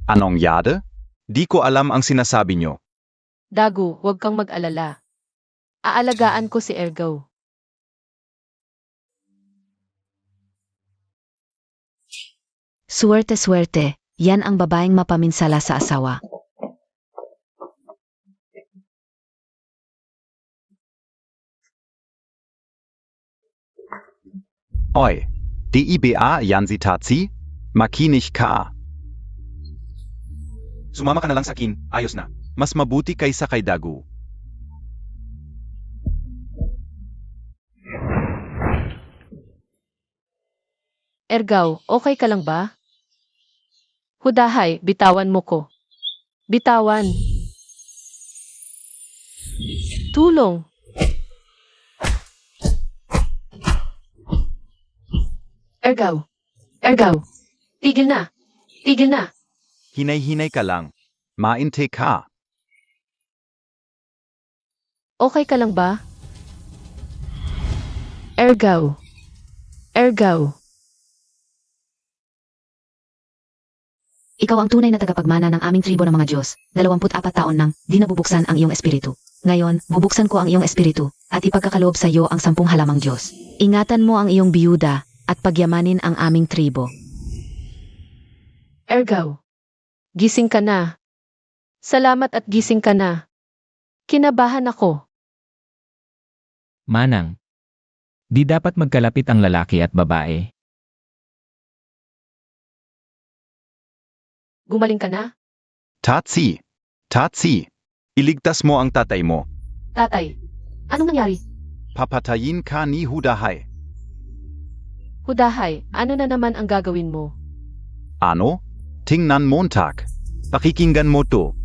Anong yade? Di ko alam ang sinasabi nyo. Dagu, huwag kang mag-alala. Aalagaan ko si Ergaw. Suwerte-suwerte, yan ang babaeng mapaminsala sa asawa. Oi, DIBA yan si Tatsi? Makinig ka. Sumama ka na lang sa akin, ayos na. Mas mabuti kaysa kay Dagu. Ergaw, okay ka lang ba? Hudahay, bitawan mo ko. Bitawan. Tulong. Ergaw. Ergaw. Tigil na. Tigil na. Hinay-hinay ka lang. Mainte ka. Okay ka lang ba? Ergaw. Ergaw. Ikaw ang tunay na tagapagmana ng aming tribo ng mga Diyos. 24 taon nang di nabubuksan ang iyong espiritu. Ngayon, bubuksan ko ang iyong espiritu at ipagkakaloob sa iyo ang 10 halamang Diyos. Ingatan mo ang iyong biyuda at pagyamanin ang aming tribo. Ergaw. Gising ka na. Salamat at gising ka na. Kinabahan ako. Manang. Di dapat magkalapit ang lalaki at babae. Gumaling ka na? Tatsi. Tatsi. Iligtas mo ang tatay mo. Tatay. Anong nangyari? Papatayin ka ni Hudahay. Hudahay, ano na naman ang gagawin mo? Ano? Tingnan Montag. Pakikinggan mo to.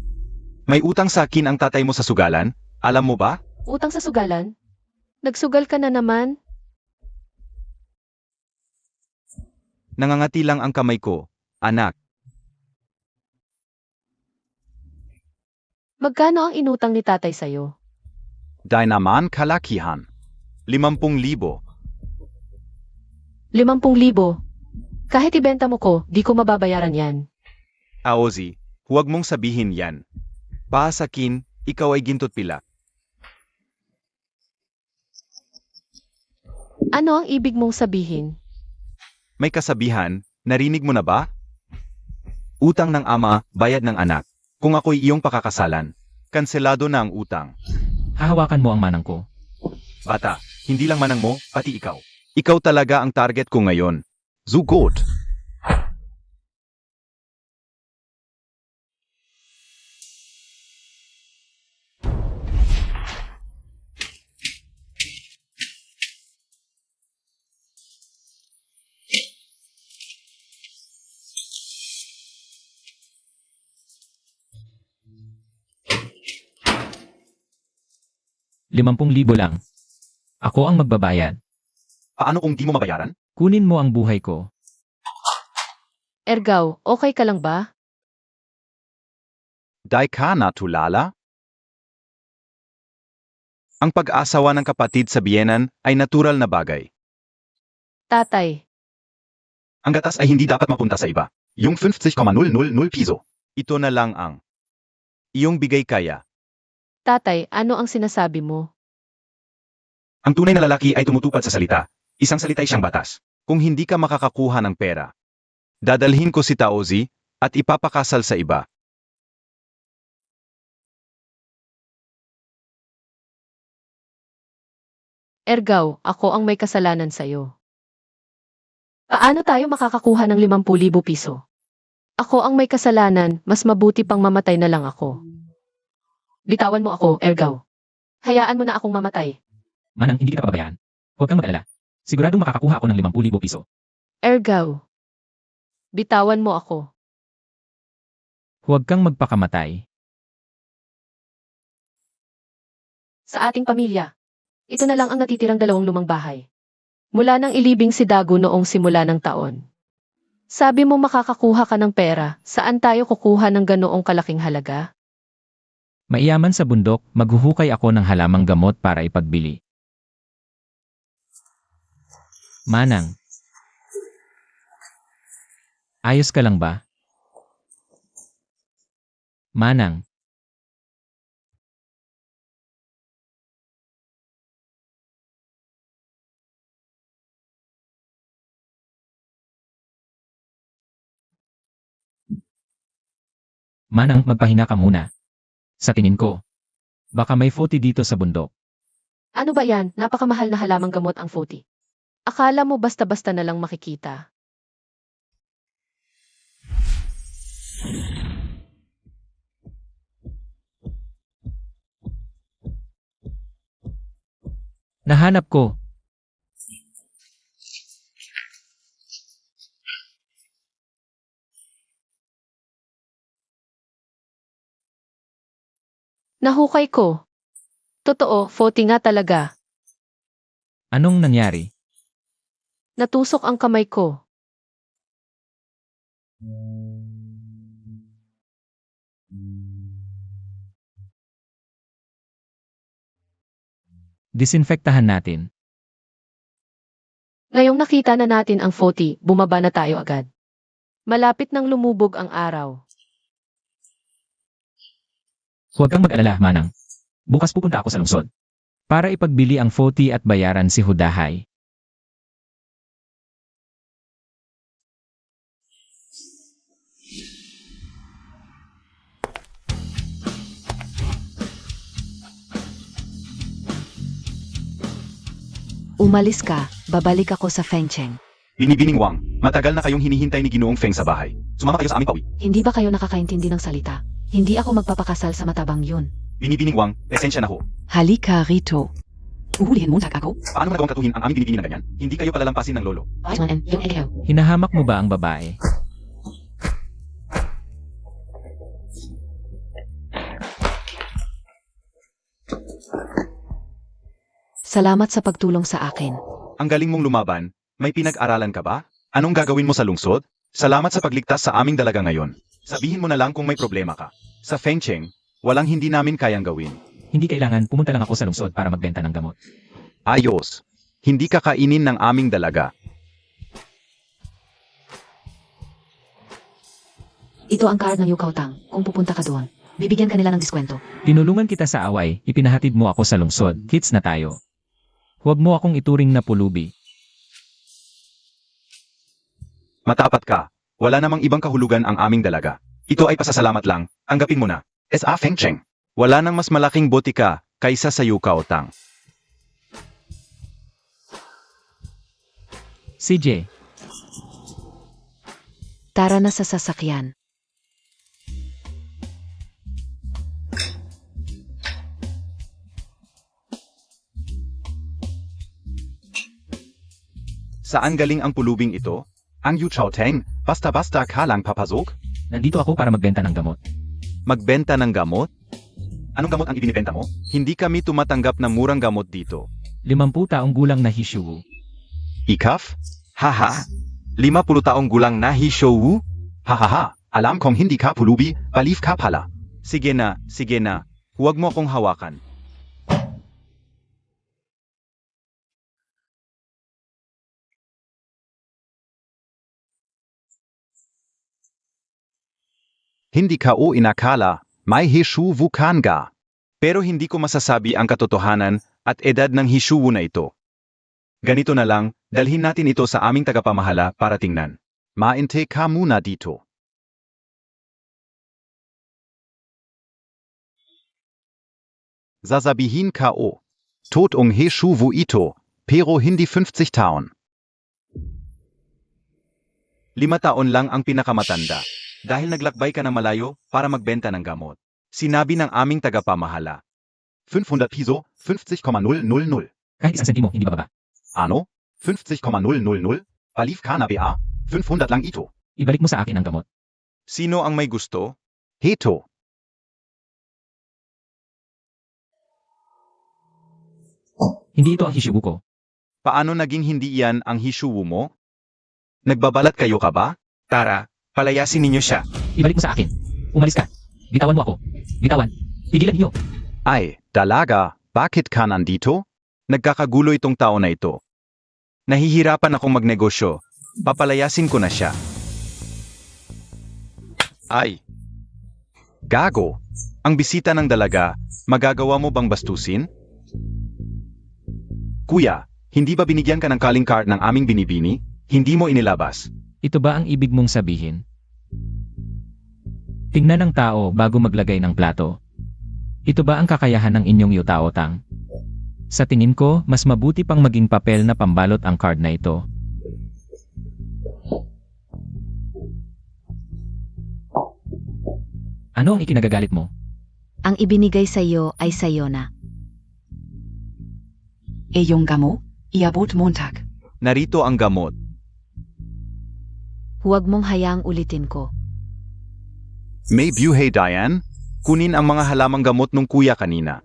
May utang sa akin ang tatay mo sa sugalan? Alam mo ba? Utang sa sugalan? Nagsugal ka na naman? Nangangati lang ang kamay ko. Anak. Magkano ang inutang ni tatay sa'yo? Dahil naman kalakihan. 50,000. 50,000. Kahit ibenta mo ko, di ko mababayaran yan. Aozi, huwag mong sabihin yan. Pasakin, ikaw ay gintot pila. Ano ang ibig mong sabihin? May kasabihan, narinig mo na ba? Utang ng ama, bayad ng anak. Kung ako'y iyong pakakasalan, kanselado na ang utang. Hahawakan mo ang manang ko. Bata, hindi lang manang mo, pati ikaw. Ikaw talaga ang target ko ngayon. Zugot! ₱50,000 lang. Ako ang magbabayad. Paano kung di mo mabayaran? Kunin mo ang buhay ko. Ergaw, okay ka lang ba? Dai ka natulala? Ang pag-asawa ng kapatid sa biyenan ay natural na bagay. Tatay. Ang gatas ay hindi dapat mapunta sa iba. Yung 50,000 piso. Ito na lang ang iyong bigay kaya. Tatay, ano ang sinasabi mo? Ang tunay na lalaki ay tumutupad sa salita. Isang salita'y siyang batas. Kung hindi ka makakakuha ng pera, dadalhin ko si Taozi at ipapakasal sa iba. Ergaw, ako ang may kasalanan sa'yo. Paano tayo makakakuha ng 50,000 piso? Ako ang may kasalanan, mas mabuti pang mamatay na lang ako. Bitawan mo ako, Ergaw. Hayaan mo na akong mamatay. Manang, hindi kita pababayaan. Huwag kang mag-alala. Siguradong makakakuha ako ng 50,000 piso. Ergaw. Bitawan mo ako. Huwag kang magpakamatay. Sa ating pamilya, ito na lang ang natitirang 2 lumang bahay. Mula nang ilibing si Dago noong simula ng taon. Sabi mo makakakuha ka ng pera, saan tayo kukuha ng ganoong kalaking halaga? Maiyaman sa bundok, maghuhukay ako ng halamang gamot para ipagbili. Manang. Ayos ka lang ba? Manang, Manang, magpahinga ka muna. Sa tingin ko, baka may Foti dito sa bundok. Ano ba yan? Napakamahal na halamang gamot ang Foti. Akala mo basta-basta na lang makikita. Nahanap ko. Nahukay ko. Totoo, Foti nga talaga. Anong nangyari? Natusok ang kamay ko. Disinfektahan natin. Ngayong nakita na natin ang Foti, bumaba na tayo agad. Malapit nang lumubog ang araw. Huwag kang mag-alala, Manang. Bukas pupunta ako sa lungsod. Para ipagbili ang Foti at bayaran si Hudahay. Umalis ka, babalik ako sa Fengcheng. Binibining Wang, matagal na kayong hinihintay ni Ginoong Feng sa bahay. Sumama kayo sa aming pauwi. Hindi ba kayo nakakaintindi ng salita? Hindi ako magpapakasal sa matabang yun. Binibining Wang, esensya na ho. Halika rito. Uhulihin mo ako? Paano mo nagawang katuhin ang aming binibini ng ganyan? Hindi kayo palalampasin ng lolo. Hinahamak mo ba ang babae? Salamat sa pagtulong sa akin. Ang galing mong lumaban, may pinag-aralan ka ba? Anong gagawin mo sa lungsod? Salamat sa pagligtas sa aming dalaga ngayon. Sabihin mo na lang kung may problema ka. Sa Fengcheng, walang hindi namin kayang gawin. Hindi kailangan, pumunta lang ako sa lungsod para magbenta ng gamot. Ayos. Hindi kakainin ng aming dalaga. Ito ang card ng Yukautang. Kung pupunta ka doon, bibigyan ka nila ng diskwento. Tinulungan kita sa away, ipinahatid mo ako sa lungsod, hits na tayo. Huwag mo akong ituring na pulubi. Matapat ka. Wala namang ibang kahulugan ang aming dalaga. Ito ay pasasalamat lang. Anggapin mo na. S.A. Fengcheng. Wala nang mas malaking botika kaysa sa Yukaotang. CJ, Tara na sa sasakyan. Saan galing ang pulubing ito? Ang Yu Chaoteng, basta-basta ka lang papasok? nandito ako para magbenta ng gamot. Magbenta ng gamot? Anong gamot ang ibinibenta mo? Hindi kami tumatanggap ng murang gamot dito. 50 taong gulang na Hishuwu. Ikaf? Haha. 50 taong gulang na Hishowu? Hahaha. Alam kong hindi ka pulubi, palif ka pala. Sige na, sige na. Huwag mo akong hawakan. Hindi ka o inakala, may Hishuwu kan ga. Pero hindi ko masasabi ang katotohanan at edad ng Hishuwu na ito. Ganito na lang, dalhin natin ito sa aming tagapamahala para tingnan. Mainte ka muna dito. Sasabihin ka o. Tot ang Hishuwu ito, pero hindi 50 taon. 5 taon lang ang pinakamatanda. Dahil naglakbay ka ng malayo para magbenta ng gamot. Sinabi ng aming tagapamahala. 500 piso, 50,000. Kahit isang sentimo, hindi bababa. Ano? 50,000? Palif ka na ba? 500 lang ito. Ibalik mo sa akin ang gamot. Sino ang may gusto? Heto. Hindi ito ang Hishuwu ko. Paano naging hindi iyan ang Hishuwu mo? Nagbabalat kayo ka ba? Tara, palayasin ninyo siya. Ibalik mo sa akin. Umalis ka. Bitawan mo ako. Bitawan. Pigilan niyo. Ay, dalaga, bakit ka nandito? Nagkakagulo itong tao na ito. Nahihirapan akong magnegosyo. Papalayasin ko na siya. Ay. Gago! Ang bisita ng dalaga, magagawa mo bang bastusin? Kuya, hindi ba binigyan ka ng calling card ng aming binibini? Hindi mo inilabas. Ito ba ang ibig mong sabihin? Tingnan ng tao bago maglagay ng plato. Ito ba ang kakayahan ng inyong yuta-otang? Sa tingin ko, mas mabuti pang maging papel na pambalot ang card na ito. Ano ang ikinagagalit mo? Ang ibinigay sa iyo ay sa iyo na. Yung gamot, iabot Montag. Narito ang gamot. Huwag mong hayaang ulitin ko. May buhay Diane? Kunin ang mga halamang gamot nung kuya kanina.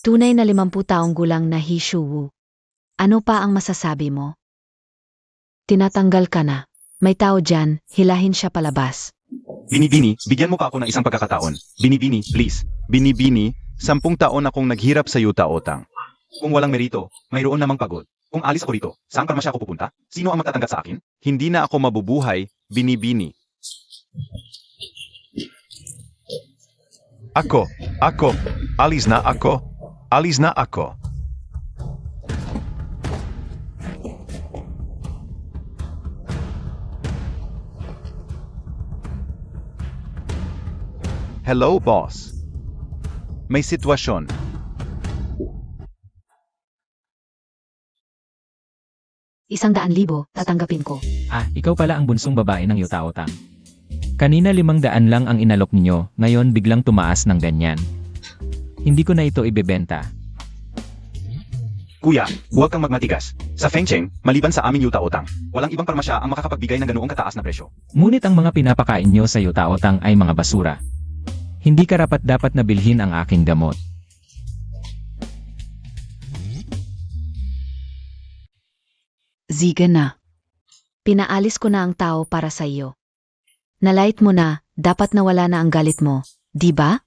Tunay na 50 taong gulang na Hishuwu. Ano pa ang masasabi mo? Tinatanggal ka na. May tao dyan, hilahin siya palabas. Binibini, bigyan mo pa ako ng isang pagkakataon. Binibini, please. Binibini, 10 taon akong naghirap sa yuta-otang. Kung walang merito, mayroon namang pagod. Kung alis ako rito, saan parmasya ako pupunta? Sino ang magtatanggap sa akin? Hindi na ako mabubuhay, binibini. Ako, alis na ako. Alis na ako. Hello, boss. May sitwasyon. $100,000, tatanggapin ko. Ikaw pala ang bunsong babae ng yuta-otang. Kanina 500 lang ang inalok niyo, ngayon biglang tumaas ng ganyan. Hindi ko na ito ibebenta. Kuya, huwag kang magmatigas. Sa Fengcheng, maliban sa aming yuta-otang, walang ibang parmasya ang makakapagbigay ng ganoong kataas na presyo. Ngunit ang mga pinapakain niyo sa yuta-otang ay mga basura. Hindi karapat-dapat na bilhin ang aking gamot. Sige na. Pinaalis ko na ang tao para sa iyo. Nalight mo na, dapat nawala na ang galit mo, di ba?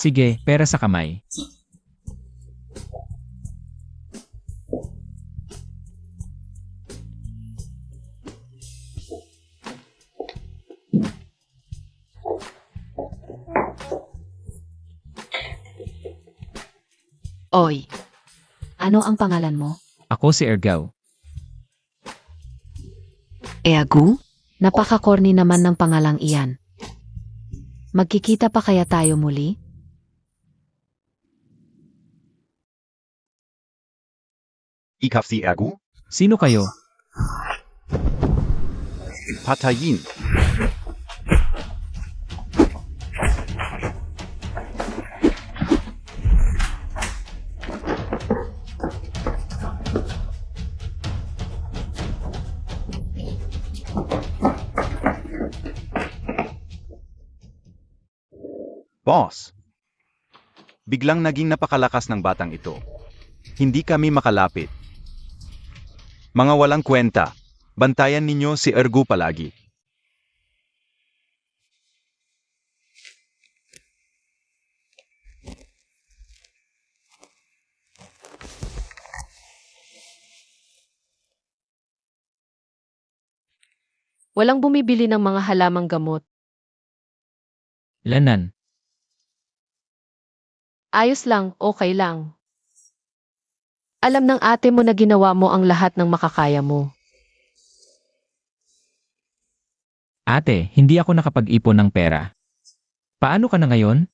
Sige, pera sa kamay. Oy, Ano ang pangalan mo? Ako si Ergaw. Ergu? Napaka-corny naman ng pangalang iyan. Magkikita pa kaya tayo muli? Ikaw si Agu? Sino kayo? Patayin. Boss, biglang naging napakalakas ng batang ito. Hindi kami makalapit. Mga walang kwenta, bantayan ninyo si Ergu palagi. Walang bumibili ng mga halamang gamot. Lanan. Ayos lang, okay lang. Alam ng ate mo na ginawa mo ang lahat ng makakaya mo. Ate, hindi ako nakapag-ipon ng pera. Paano ka na ngayon?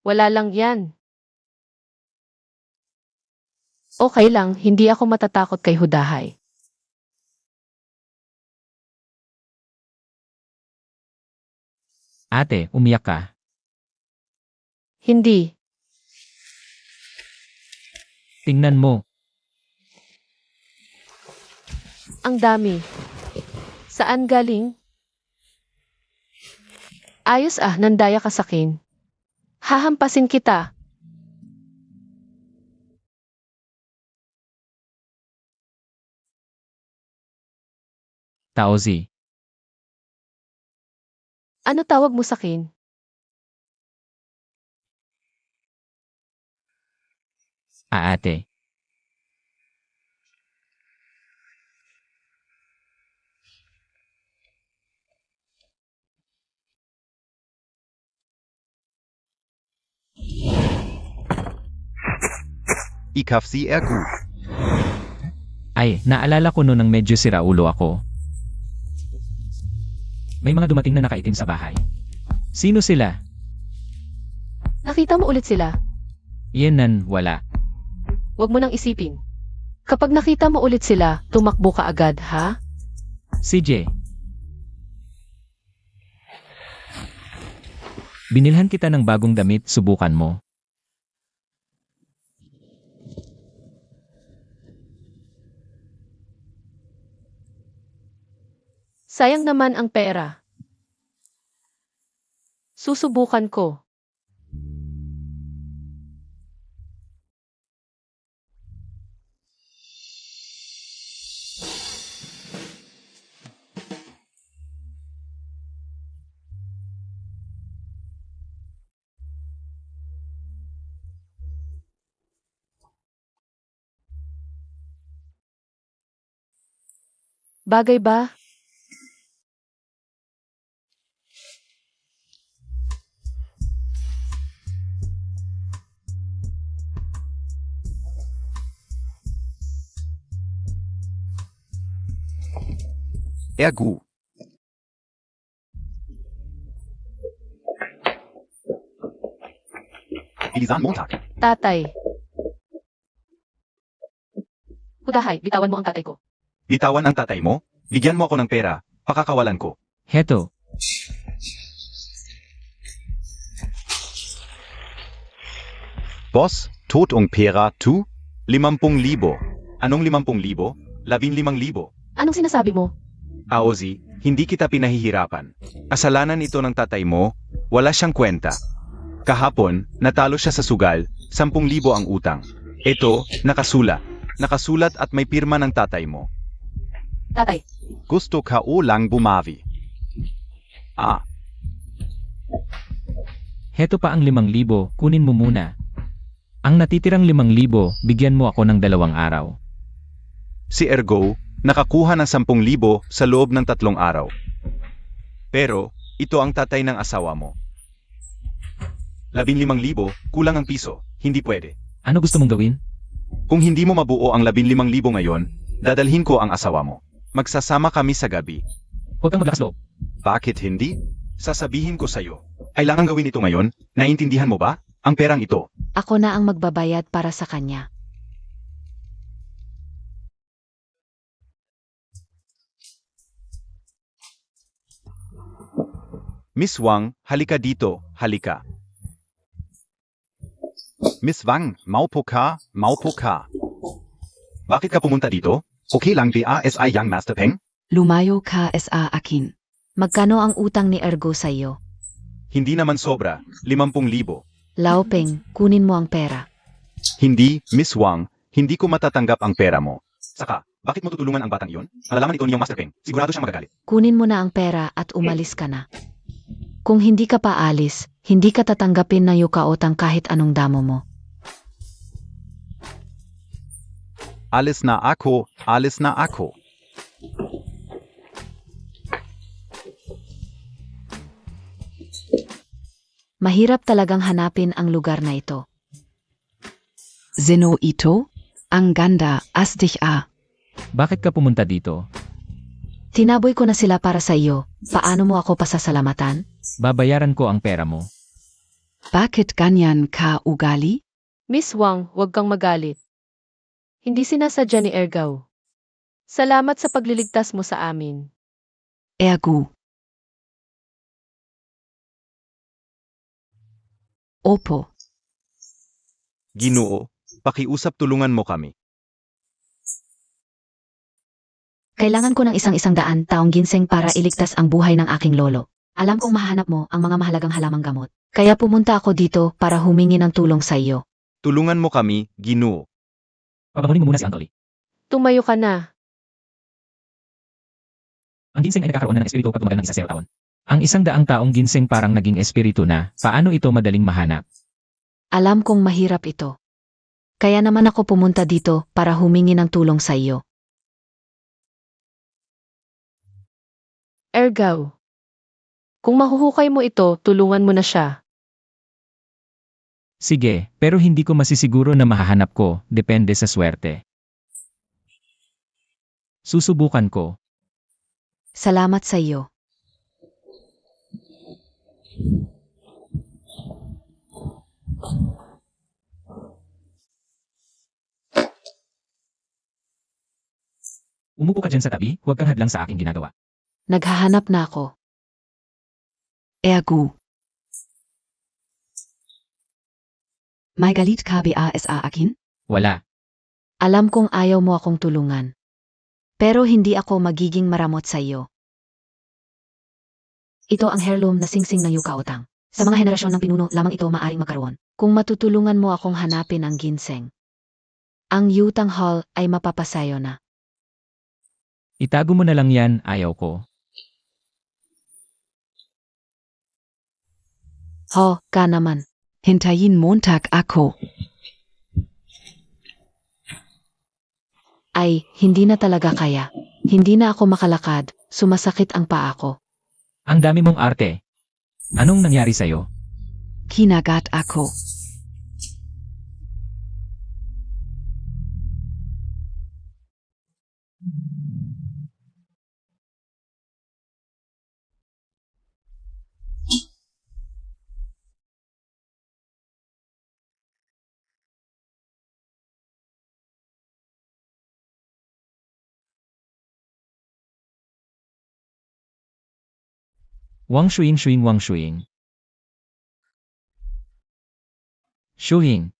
Wala lang yan. Okay lang, hindi ako matatakot kay Hudahay. Ate, umiyak ka. Hindi. Tingnan mo. Ang dami. Saan galing? Ayos nandaya ka sa akin. Hahampasin kita. Taozi. Ano tawag mo sa akin? Ate. Ikaf si Ergu. Ay, naalala ko noon nang medyo siraulo ako. May mga dumating na nakaitim sa bahay. Sino sila? Nakita mo ulit sila? Yenan, wala. Huwag mo nang isipin. Kapag nakita mo ulit sila, tumakbo ka agad, ha? Si J. Binilhan kita ng bagong damit, subukan mo. Sayang naman ang pera. Susubukan ko. Bagay ba? Ergu. Bilisan Montag. Tatay. Hudahay, bitawan mo ang tatay ko. Bitawan ang tatay mo? Bigyan mo ako ng pera, pakakawalan ko. Heto. Boss, tot ung pera tu? 50,000. Anong 50,000? 15,000. Anong sinasabi mo? Aozi, hindi kita pinahihirapan. Kasalanan ito ng tatay mo, wala siyang kwenta. Kahapon, natalo siya sa sugal, 10,000 ang utang. Ito, nakasulat. Nakasulat at may pirma ng tatay mo. Tatay, Gusto ka o lang bumawi? Ah, Heto pa ang 5,000, kunin mo muna. Ang natitirang 5,000, bigyan mo ako ng 2 araw. si Ergo, nakakuha ng 10,000 sa loob ng 3 araw. Pero, ito ang tatay ng asawa mo. 15,000, kulang ang piso, hindi pwede. Ano gusto mong gawin? Kung hindi mo mabuo ang 15,000 ngayon, dadalhin ko ang asawa mo. Magsasama kami sa gabi. Huwag kang maglakas loob. Bakit hindi? Sasabihin ko sa'yo. Kailangan gawin ito ngayon, naiintindihan mo ba? Ang perang ito. Ako na ang magbabayad para sa kanya. Miss Wang, halika dito, halika. Miss Wang, maupo ka, maupo ka. Bakit ka pumunta dito? Okay lang BASI Young Master Peng? Lumayo ka sa akin. Magkano ang utang ni Ergo sa iyo? Hindi naman sobra, 50,000. Laopeng, kunin mo ang pera. Hindi, Miss Wang, hindi ko matatanggap ang pera mo. Saka, bakit mo tutulungan ang batang iyon? Malalaman ito niyang Master Peng, sigurado siyang magagalit. Kunin mo na ang pera at umalis ka na. Kung hindi ka pa alis, hindi ka tatanggapin ng yukaotang kahit anong damo mo. Alis na ako, alis na ako. Mahirap talagang hanapin ang lugar na ito. Zeno ito? Ang ganda, as dich a. Bakit ka pumunta dito? Tinaboy ko na sila para sa iyo. Paano mo ako pasasalamatan? Babayaran ko ang pera mo. Bakit ganyan ka ugali? Miss Wang, huwag kang magalit. Hindi sinasadya ni Ergaw. Salamat sa pagliligtas mo sa amin. Ergu. Opo. Ginoo, pakiusap tulungan mo kami. Kailangan ko ng isang-100 taong ginseng para iligtas ang buhay ng aking lolo. Alam kong mahanap mo ang mga mahalagang halamang gamot. Kaya pumunta ako dito para humingi ng tulong sa iyo. Tulungan mo kami, Ginoo. Pabangunin mo muna si Antoli. Tumayo ka na. Ang ginseng ay nagkakaroon na ng espiritu pag tumagal ng 1 taon. Ang 100 taong ginseng parang naging espiritu na, paano ito madaling mahanap? Alam kong mahirap ito. Kaya naman ako pumunta dito para humingi ng tulong sa iyo. Ergaw. Kung mahuhukay mo ito, tulungan mo na siya. Sige, pero hindi ko masisiguro na mahahanap ko, depende sa swerte. Susubukan ko. Salamat sa iyo. Umupo ka dyan sa tabi, huwag kang hadlang sa aking ginagawa. Naghahanap na ako. Ergu. May galit ka ba sa akin? Wala. Alam kong ayaw mo akong tulungan. Pero hindi ako magiging maramot sa iyo. Ito ang heirloom na singsing ng yukaotang. Sa mga henerasyon ng pinuno, lamang ito maaring magkaroon. Kung matutulungan mo akong hanapin ang ginseng, ang Yutang Hall ay mapapasayo na. Itago mo na lang yan, ayaw ko. Ho, ka naman. Hintayin Montag ako. Ay, hindi na talaga kaya. Hindi na ako makalakad, sumasakit ang paa ko. Ang dami mong arte. Anong nangyari sa'yo? Kinagat ako. Wang Shuing Shuing Wang Shuing. Shuing.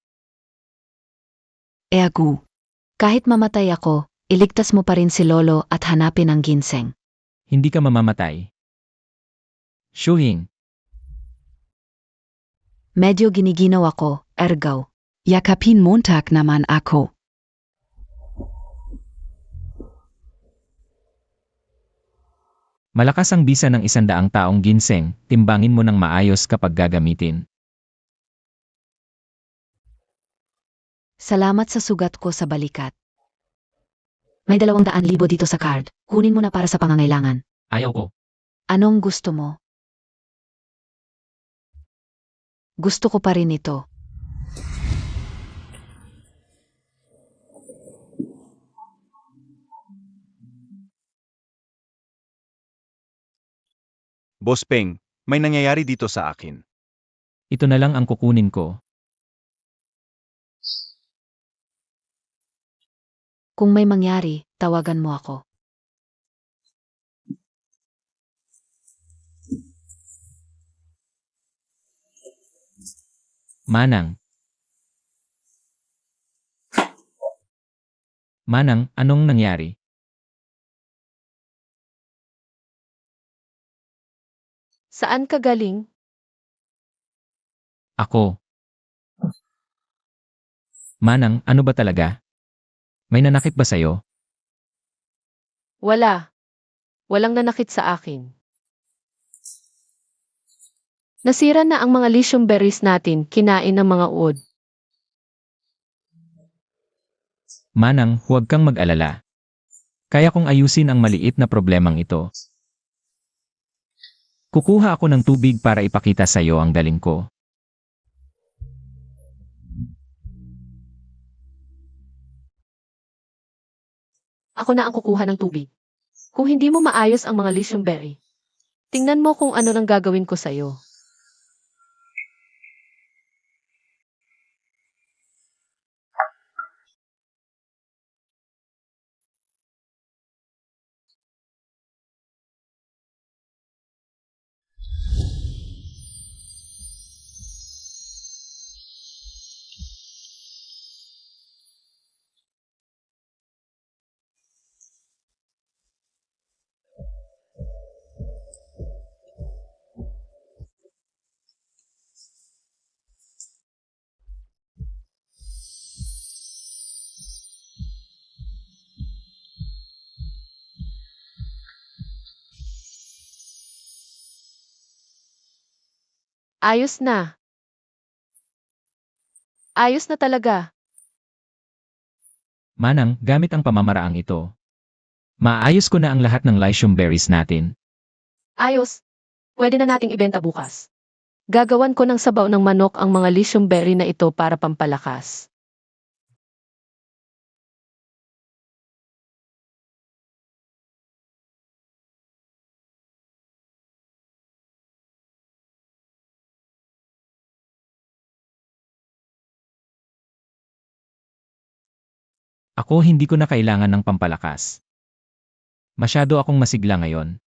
Ergu. Kahit mamatay ako, iligtas mo pa rin si Lolo at hanapin ang ginseng. Hindi ka mamamatay. Shuing. Medyo giniginaw ako, Ergaw. Yakapin Montag naman ako. Malakas ang bisa ng 100 taong ginseng, timbangin mo ng maayos kapag gagamitin. Salamat sa sugat ko sa balikat. May 200,000 dito sa card. Kunin mo na para sa pangangailangan. Ayaw ko. Anong gusto mo? Gusto ko pa rin ito. Boss Peng, may nangyayari dito sa akin. Ito na lang ang kukunin ko. Kung may mangyari, tawagan mo ako. Manang. Manang, anong nangyari? Saan ka galing? Ako. Manang, ano ba talaga? May nanakit ba sa'yo? Wala. Walang nanakit sa akin. Nasira na ang mga lithium berries natin, kinain ng mga uod. Manang, huwag kang mag-alala. Kaya kong ayusin ang maliit na problemang ito. Kukuha ako ng tubig para ipakita sa'yo ang galing ko. Ako na ang kukuha ng tubig. Kung hindi mo maayos ang mga lithium berry, tingnan mo kung ano nang gagawin ko sa'yo. Ayos na. Ayos na talaga. Manang, gamit ang pamamaraang ito. Maayos ko na ang lahat ng lycium berries natin. Ayos. Pwede na nating ibenta bukas. Gagawan ko ng sabaw ng manok ang mga lycium berry na ito para pampalakas. Ako hindi ko na kailangan ng pampalakas. Masyado akong masigla ngayon.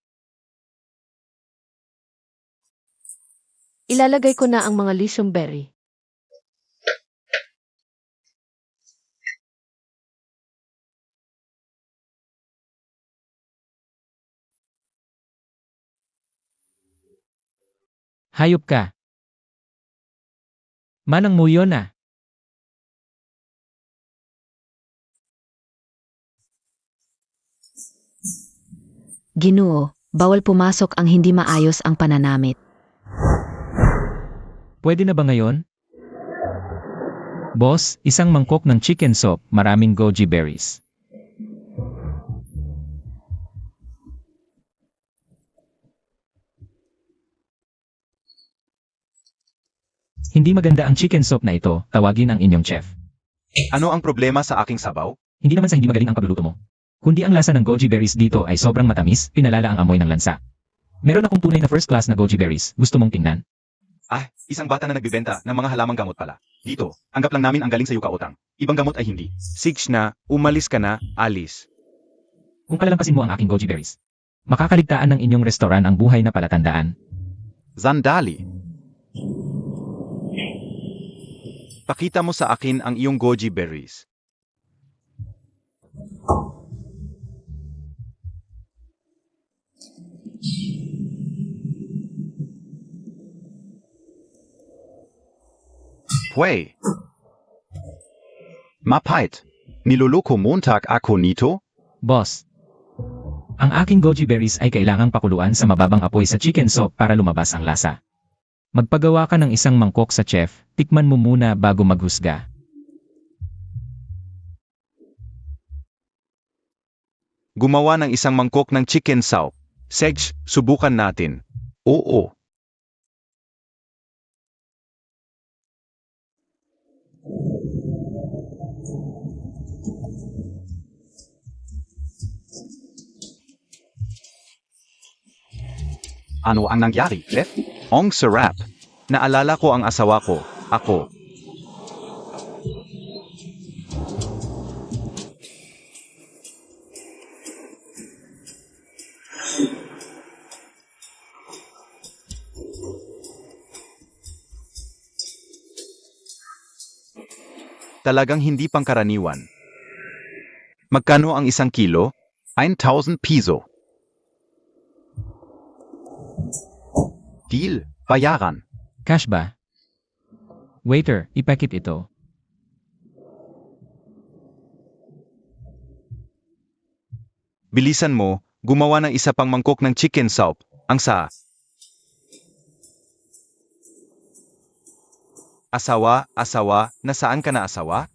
Ilalagay ko na ang mga lycium berry. Hayop ka. Manang mo yun ah. Ginoo, bawal pumasok ang hindi maayos ang pananamit. Pwede na ba ngayon? Boss, isang mangkok ng chicken soup, maraming goji berries. Hindi maganda ang chicken soup na ito, tawagin ang inyong chef. Ano ang problema sa aking sabaw? Hindi naman sa hindi magaling ang pagluluto mo. Kundi ang lasa ng goji berries dito ay sobrang matamis, pinalala ang amoy ng lansa. Meron akong tunay na first class na goji berries, gusto mong tingnan? Ah, isang bata na nagbibenta ng mga halamang gamot pala. Dito, anggap lang namin ang galing sa yukautang. Ibang gamot ay hindi. Sigs na, umalis ka na, Alice. Kung kalalampasin mo ang aking goji berries, makakaligtaan ng inyong restoran ang buhay na palatandaan. Zandali. Pakita mo sa akin ang iyong goji berries. Pwey. Mapait. Niloloko Montag ako nito? Boss, ang aking goji berries ay kailangang pakuluan sa mababang apoy sa chicken soup para lumabas ang lasa. Magpagawa ka ng isang mangkok sa chef, tikman mo muna bago maghusga. Gumawa ng isang mangkok ng chicken soup. Sedge, subukan natin. Oo. Ano ang nangyari, Chef? Ang sarap. Naalala ko ang asawa ko. Ako. Talagang hindi pangkaraniwan. Magkano ang isang kilo? 1,000 piso. Deal, bayaran. Cash ba? Waiter, ipakit ito. Bilisan mo, gumawa ng isa pang mangkok ng chicken soup. Ang sa asawa, nasaan ka na asawa?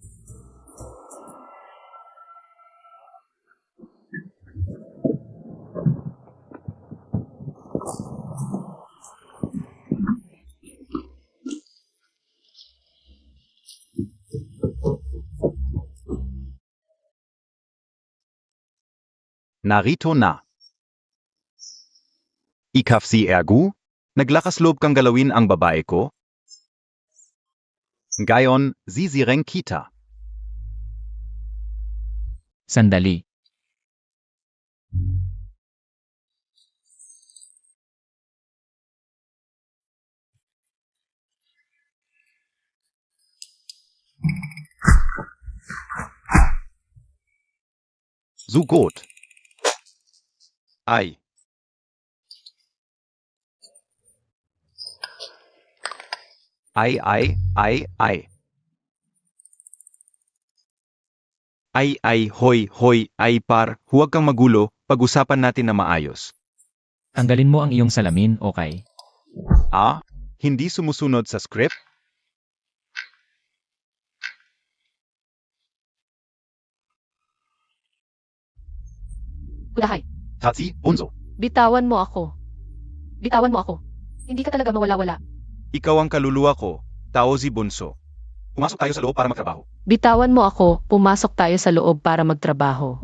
Narito na. Ikaf si Ergu? Naglakas loob kang galawin ang babae ko? Gayon, zizireng kita. Sandali. Sugot. Ay. Ay. Hoy, ay par, huwag kang magulo, pag-usapan natin na maayos. Tanggalin mo ang iyong salamin, okay? Ah, Hindi sumusunod sa script? Kudahay, Tatsi, Bunso. bitawan mo ako. Bitawan mo ako. Hindi ka talaga mawala-wala. Ikaw ang kaluluwa ko, Taozi Bunso. Pumasok tayo sa loob para magtrabaho. Bitawan mo ako, pumasok tayo sa loob para magtrabaho.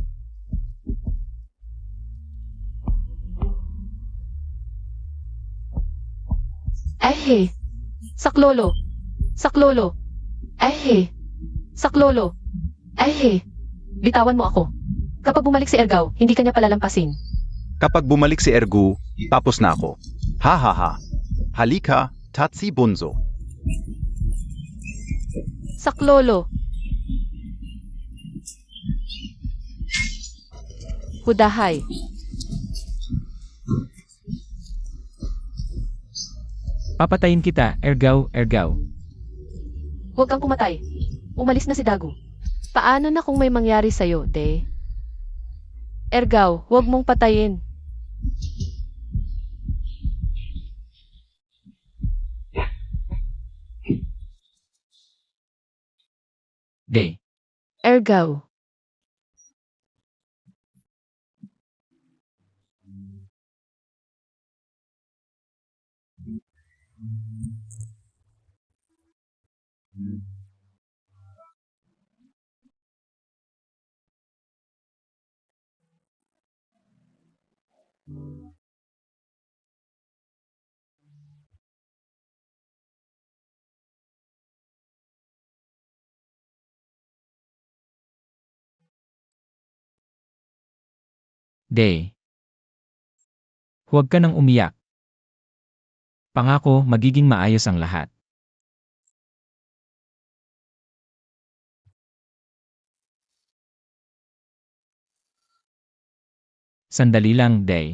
Ay, saklolo. Saklolo. Ay, saklolo. Ay, bitawan mo ako. Kapag bumalik si Ergaw, hindi kanya palalampasin. Kapag bumalik si Ergu, tapos na ako. Ha ha ha. Halika, Tatsi Bunso. Saklolo. Hudahay. Papatayin kita, Ergaw, Ergaw. Huwag kang pumatay. Umalis na si Dagu. Paano na kung may mangyari sa'yo, De? Ergaw, huwag mong patayin. Day. Ergaw. Day. Huwag ka nang umiyak. Pangako, magiging maayos ang lahat. Sandali lang, Day.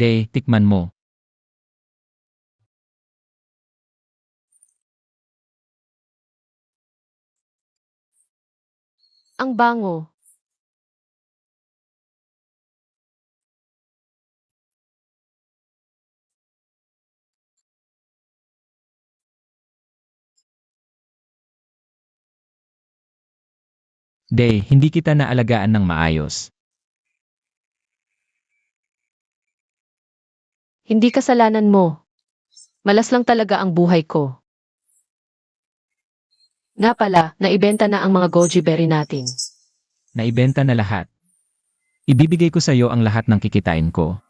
Day, tikman mo. Ang bango. Day, hindi kita naalagaan ng maayos. Hindi kasalanan mo. Malas lang talaga ang buhay ko. Nga pala, naibenta na ang mga goji berry natin. Naibenta na lahat. Ibibigay ko sa iyo ang lahat ng kikitain ko.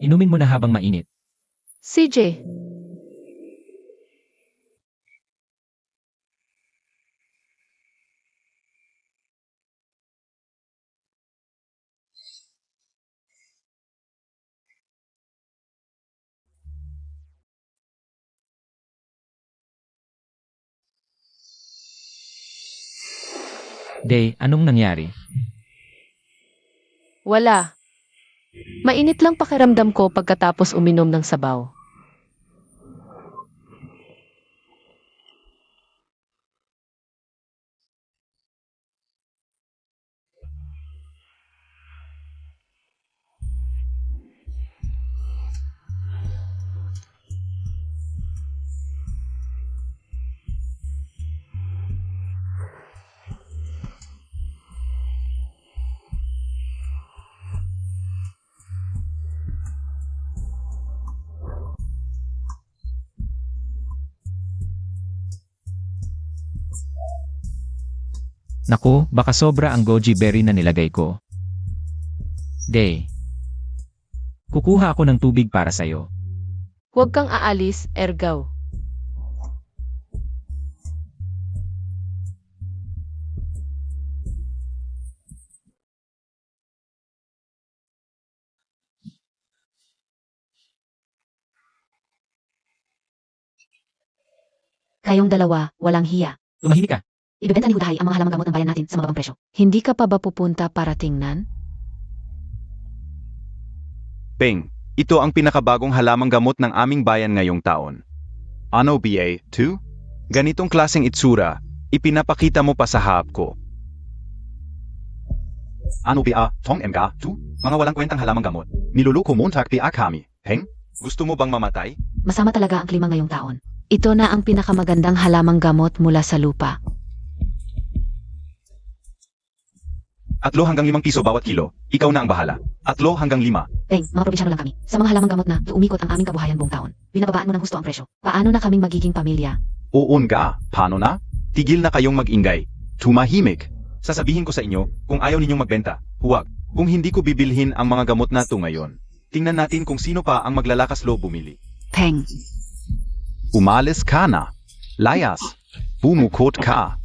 Inumin mo na habang mainit. CJ, Day, anong nangyari? wala. Mainit lang pakiramdam ko pagkatapos uminom ng sabaw. Naku, baka sobra ang goji berry na nilagay ko. Day. Kukuha ako ng tubig para sa'yo. Huwag kang aalis, Ergaw. Kayong dalawa, walang hiya. Tumahimik ka. Ibebenta ni Hudahay ang mga halamang gamot ng bayan natin sa mababang presyo. Hindi ka pa ba pupunta para tingnan? Peng, ito ang pinakabagong halamang gamot ng aming bayan ngayong taon. Ano BA2? Ganitong klaseng itsura, ipinapakita mo pa sa hap ko. Ano BA, Tong MK2? Mga walang kwentang halamang gamot. Niluluko Montag BA kami. Heng, gusto mo bang mamatay? Masama talaga ang klima ngayong taon. Ito na ang pinakamagandang halamang gamot mula sa lupa. 3 hanggang 5 piso bawat kilo. Ikaw na ang bahala. 3 hanggang 5. Peng, mga probinsyano lang kami. Sa mga halamang gamot na uumikot ang aming kabuhayan buong taon. Binababaan mo ng husto ang presyo. Paano na kaming magiging pamilya? Oon ka, paano na? Tigil na kayong mag-ingay. Tumahimik. Sasabihin ko sa inyo, kung ayaw ninyong magbenta, huwag. Kung hindi ko bibilhin ang mga gamot na ito ngayon, tingnan natin kung sino pa ang maglalakas loob bumili. Peng. Umalis ka na. Layas. Bumukot ka.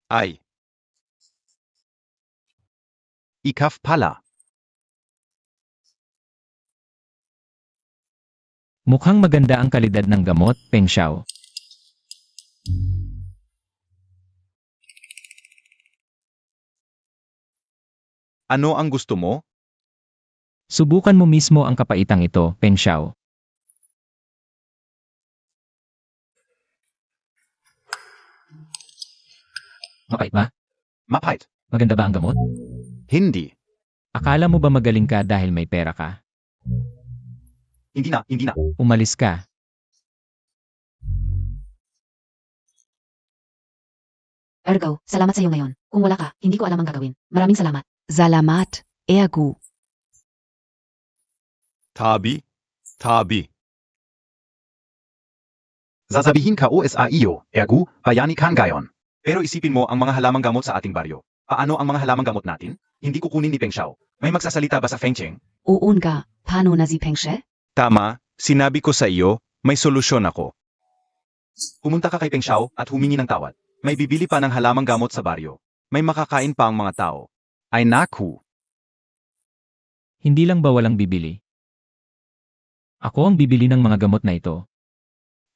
Ay. Ikaf pala. Mukhang maganda ang kalidad ng gamot, Peng Xiao. Ano ang gusto mo? Subukan mo mismo ang kapaitang ito, Peng Xiao. Mapait ba? Mapait. Maganda ba ang gamot? Hindi. Akala mo ba magaling ka dahil may pera ka? Hindi na. Umalis ka. Ergo, salamat sa iyo ngayon. Kung wala ka, hindi ko alam ang gagawin. Maraming salamat. Salamat. Ergu. Tabi. Sasabihin ka OSA iyo, ergo, bayani kan gayon. Pero isipin mo ang mga halamang gamot sa ating baryo. Paano ang mga halamang gamot natin? Hindi kukunin ni Peng Xiao. May magsasalita ba sa Feng Cheng? Uun ka. Paano na si Pengshe? Tama, sinabi ko sa iyo, may solusyon ako. Pumunta ka kay Peng Xiao at humingi ng tawad. May bibili pa ng halamang gamot sa baryo. May makakain pa ang mga tao. Ay naku. Hindi lang ba walang bibili? Ako ang bibili ng mga gamot na ito.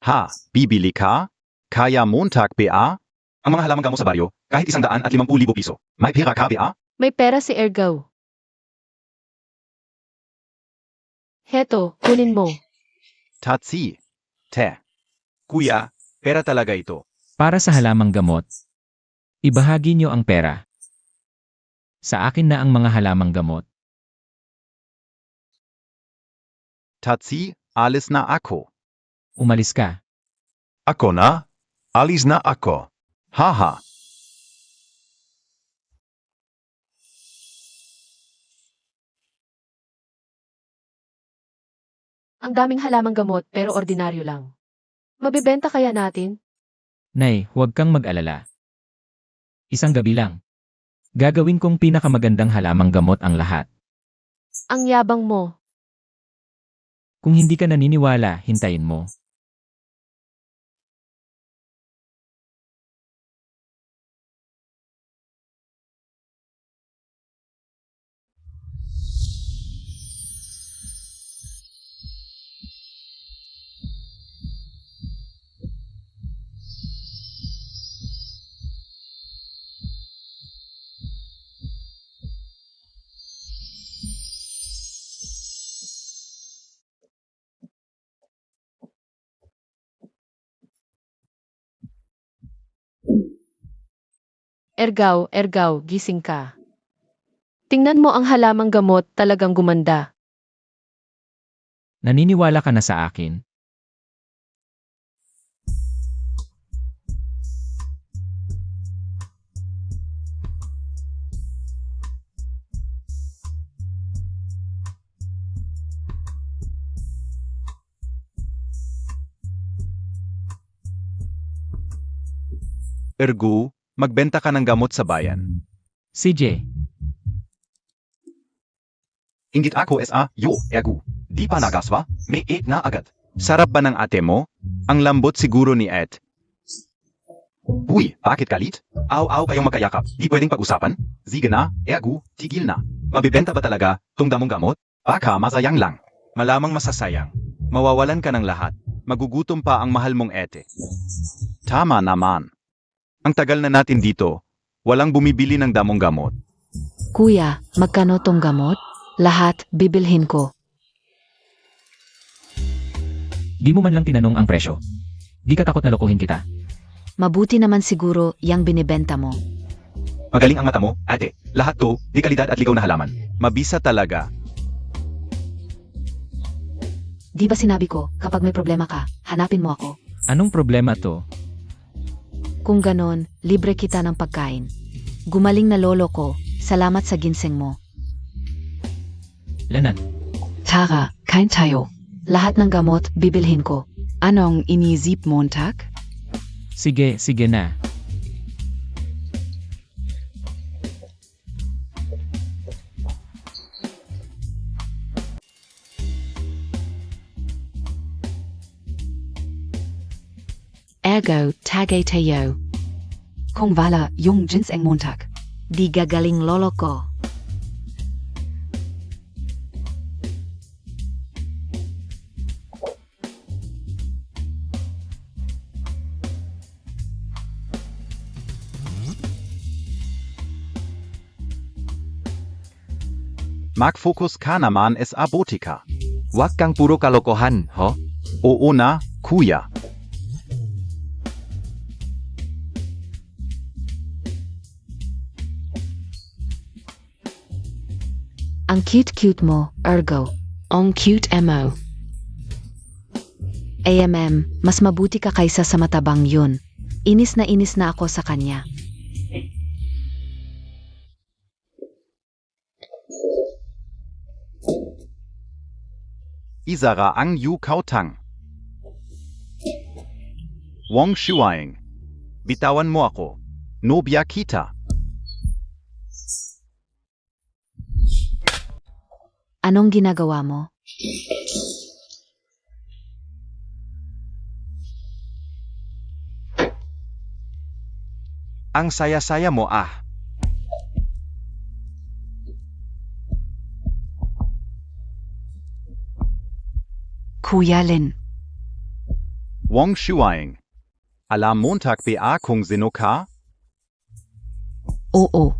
Ha, bibili ka? Kaya Montag BA? Ang mga halamang gamot sa baryo, kahit 150,000 piso. May pera ka BA? May pera si Ergaw. Heto, kunin mo. Tatsi. Te. Kuya, pera talaga ito. Para sa halamang gamot, ibahagi nyo ang pera. Sa akin na ang mga halamang gamot. Tatsi, alis na ako. Umalis ka. Ako na? Alis na ako. Haha. Ang daming halamang gamot pero ordinaryo lang. Mabibenta kaya natin? Nay, huwag kang mag-alala. Isang gabi lang. Gagawin kong pinakamagandang halamang gamot ang lahat. Ang yabang mo. Kung hindi ka naniniwala, hintayin mo. Ergaw, gising ka. Tingnan mo ang halamang gamot talagang gumanda. Naniniwala ka na sa akin? Ergo, magbenta ka ng gamot sa bayan. CJ, Ingit ako SA, yo, ergo. Di pa nagaswa, may 8 na agad. Sarap ba ng ate mo? Ang lambot siguro ni Ed. Uy, bakit galit? Aw-aw kayong magkayakap. Di pwedeng pag-usapan? Sige na, ergo, tigil na. Mabibenta ba talaga tong damong gamot? Baka masayang lang. Malamang masasayang. Mawawalan ka ng lahat. Magugutom pa ang mahal mong ete. Tama naman. Ang tagal na natin dito. Walang bumibili ng damong gamot. Kuya, magkano tong gamot? Lahat, bibilhin ko. Di mo man lang tinanong ang presyo. Di ka takot na lokohin kita. Mabuti naman siguro yang binibenta mo. Magaling ang mata mo, ate. Lahat to, di kalidad at ligaw na halaman. Mabisa talaga. Di ba sinabi ko, kapag may problema ka, hanapin mo ako. Anong problema to? Kung ganon, libre kita ng pagkain. Gumaling na lolo ko, salamat sa ginseng mo. Lanan. Tara, kein tayo. Lahat ng gamot, bibilhin ko. Anong inisip Montag? Sige, sige na. Ergo, tagay tayo. Kung wala yung ginseng Montag. Di gagaling lolo ko. Mag-focus ka naman sa abotika. Huwag kang puro kalokohan, ho? Oo na, kuya. Ang cute-cute mo, ergo. Ang cute mo. Mas mabuti ka kaysa sa matabang yun. Inis na ako sa kanya. Isara ang Yu Kautang. Wong Shuaing. Bitawan mo ako. Nobya kita. Anong ginagawa mo? Ang saya-saya mo ah. Kuya Lin. Wong Shuaing. Alam Montag ba kung sino ka? Oo.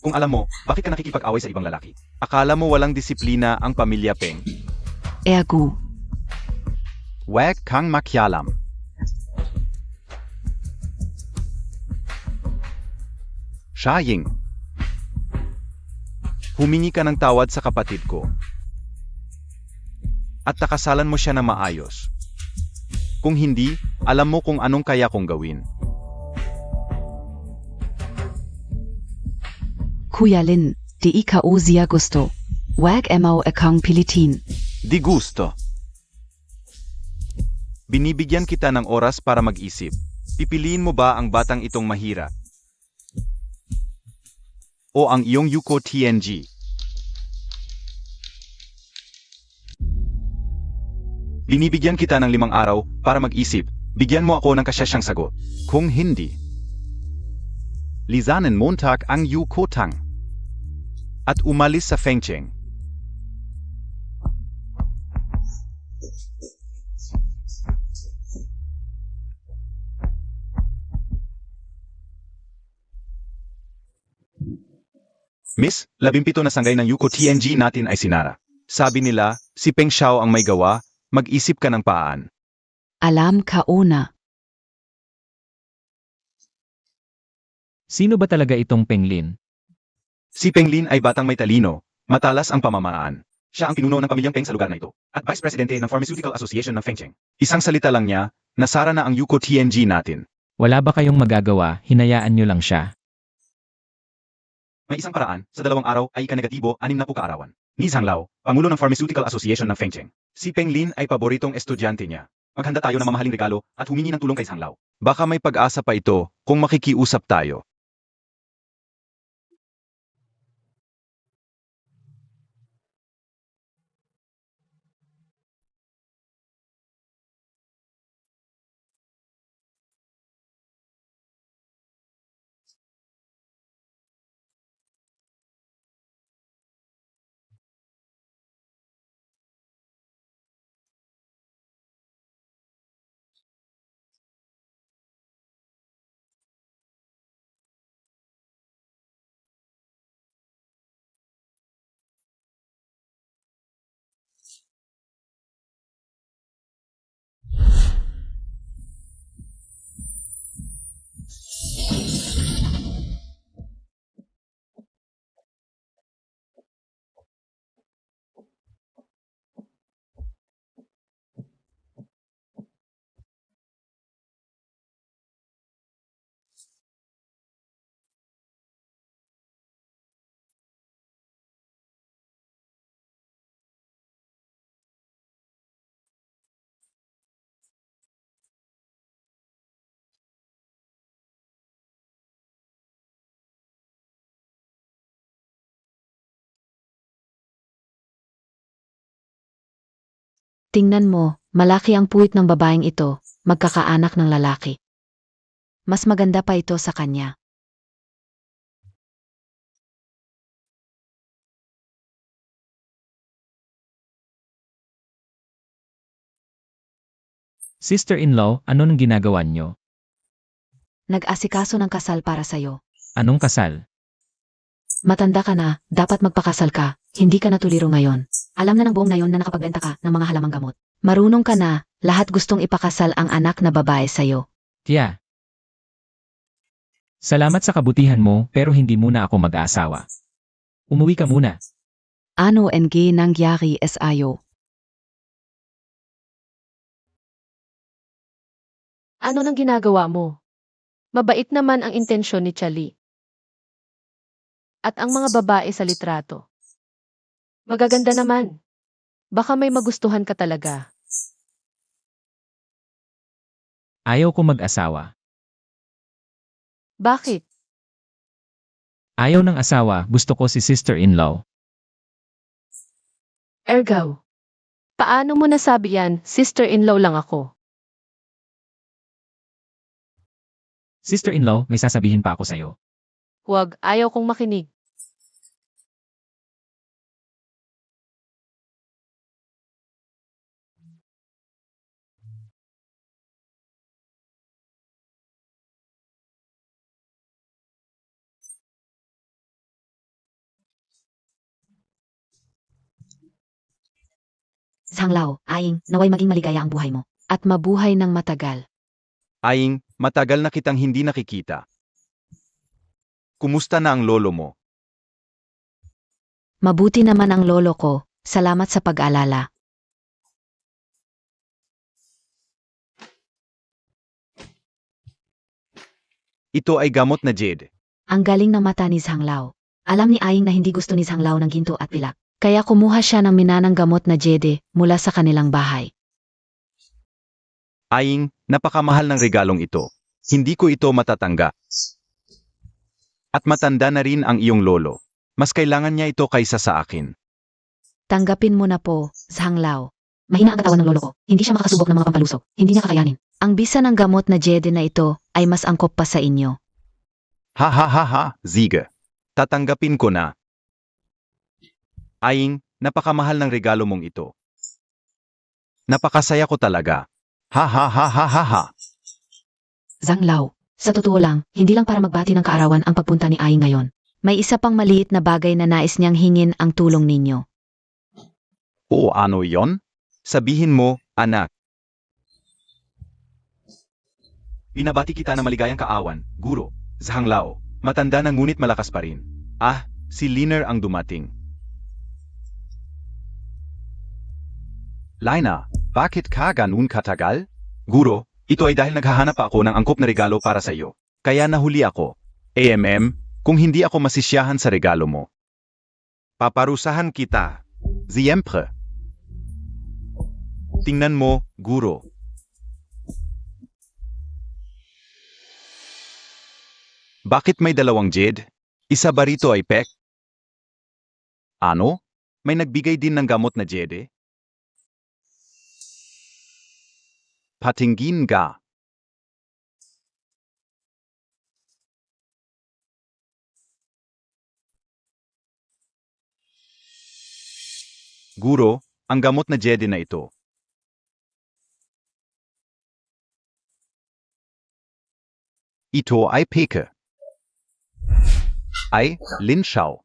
Kung alam mo, bakit ka nakikipag-away sa ibang lalaki? Akala mo walang disiplina ang pamilya Peng? Ergo. Huwag kang makialam. Shaying. Humingi ka ng tawad sa kapatid ko. At takasalan mo siya na maayos. Kung hindi, alam mo kung anong kaya kong gawin. Kuya Lin, di ikaw siya gusto. Wag emaw akong pilitin. Di gusto. Binibigyan kita ng oras para mag-isip. Pipiliin mo ba ang batang itong mahirap? O ang iyong Yuko TNG? Binibigyan kita ng 5 araw para mag-isip. Bigyan mo ako ng kasyasiyang sagot. Kung hindi, lisanin Montag ang Yuko Tang at umalis sa Fengcheng. Miss, 17 na sanggay ng Yuko TNG natin ay sinara. Sabi nila, si Peng Xiao ang may gawa, mag-isip ka ng paan. Alam ka una. Sino ba talaga itong Penglin? Si Peng Lin ay batang may talino, matalas ang pamamaraan. Siya ang pinuno ng pamilyang Peng sa lugar na ito, at Vice Presidente ng Pharmaceutical Association ng Fengcheng. Isang salita lang niya, nasara na ang Yuko TNG natin. Wala ba kayong magagawa, hinayaan nyo lang siya? May isang paraan, sa 2 araw ay ika-negatibo 6 na kaarawan. Ni Zhang Lao, Pangulo ng Pharmaceutical Association ng Fengcheng. Si Peng Lin ay paboritong estudyante niya. Maghanda tayo ng mamahaling regalo at humingi ng tulong kay Zhang Lao. Baka may pag-asa pa ito kung makikiusap tayo. Tingnan mo, malaki ang puwit ng babaeng ito, magkakaanak ng lalaki. Mas maganda pa ito sa kanya. Sister-in-law, ano nang ginagawa niyo? Nag-asikaso ng kasal para sa'yo. Anong kasal? Matanda ka na, dapat magpakasal ka, hindi ka na tuliro ngayon. Alam na ng buong nayon na nakapagbenta ka ng mga halamang gamot. Marunong ka na, lahat gustong ipakasal ang anak na babae sa'yo. Tiya. Salamat sa kabutihan mo pero hindi muna ako mag-aasawa. Umuwi ka muna. Ano NG nangyari sa'yo? Ano nang ginagawa mo? Mabait naman ang intensyon ni Chali. At ang mga babae sa litrato. Magaganda naman. Baka may magustuhan ka talaga. Ayaw ko mag-asawa. Bakit? Ayaw ng asawa, gusto ko si sister-in-law. Ergaw. Paano mo nasabi yan? Sister-in-law lang ako. Sister-in-law, may sasabihin pa ako sa'yo. Huwag, ayaw kong makinig. Sanglao, Aing, naway maging maligaya ang buhay mo. At mabuhay ng matagal. Aing, matagal na kitang hindi nakikita. Kumusta na ang lolo mo? Mabuti naman ang lolo ko, salamat sa pag-alala. Ito ay gamot na jade. Ang galing ng mata ni Sanglao. Alam ni Aing na hindi gusto ni Sanglao ng ginto at pilak. Kaya kumuha siya ng minanang gamot na jede mula sa kanilang bahay. Aing, napakamahal ng regalong ito. Hindi ko ito matatangga. At matanda na rin ang iyong lolo. Mas kailangan niya ito kaysa sa akin. Tanggapin mo na po, Sanglao. Mahina ang katawan ng lolo ko. Hindi siya makakasubok ng mga pampalusok. Hindi niya kakayanin. Ang bisa ng gamot na jede na ito ay mas angkop pa sa inyo. Ha ha ha ha, Ziga. Tatanggapin ko na. Aing, napakamahal ng regalo mong ito. Napakasaya ko talaga. Ha ha ha ha ha ha. Sanglao, sa totoo lang, hindi lang para magbati ng kaarawan ang pagpunta ni Aing ngayon. May isa pang maliit na bagay na nais niyang hingin ang tulong ninyo. Oo, ano yon? Sabihin mo, anak. Binabati kita na maligayang kaawan, guro, Sanglao. Matanda na ngunit malakas pa rin. Ah, si Liner ang dumating. Lina, bakit ka ganun katagal? Guro, ito ay dahil naghahanap ako ng angkop na regalo para sa iyo. Kaya nahuli ako. Kung hindi ako masisyahan sa regalo mo. Paparusahan kita. Siyempre. Tingnan mo, guro. Bakit may dalawang jade? Isa ba rito ay pek? Ano? May nagbigay din ng gamot na jade? Patingin ka. Guro, ang gamot na jade na ito. Ito ay peke. Ay, Linshao.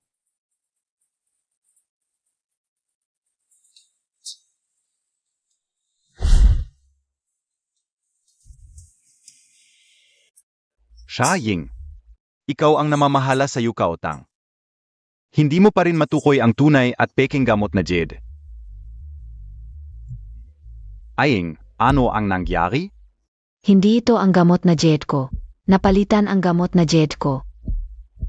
Sha Ying. Ikaw ang namamahala sa Yukaotang. Hindi mo pa rin matukoy ang tunay at peking gamot na jade. Aing, ano ang nangyari? Hindi ito ang gamot na jade ko. Napalitan ang gamot na jade ko.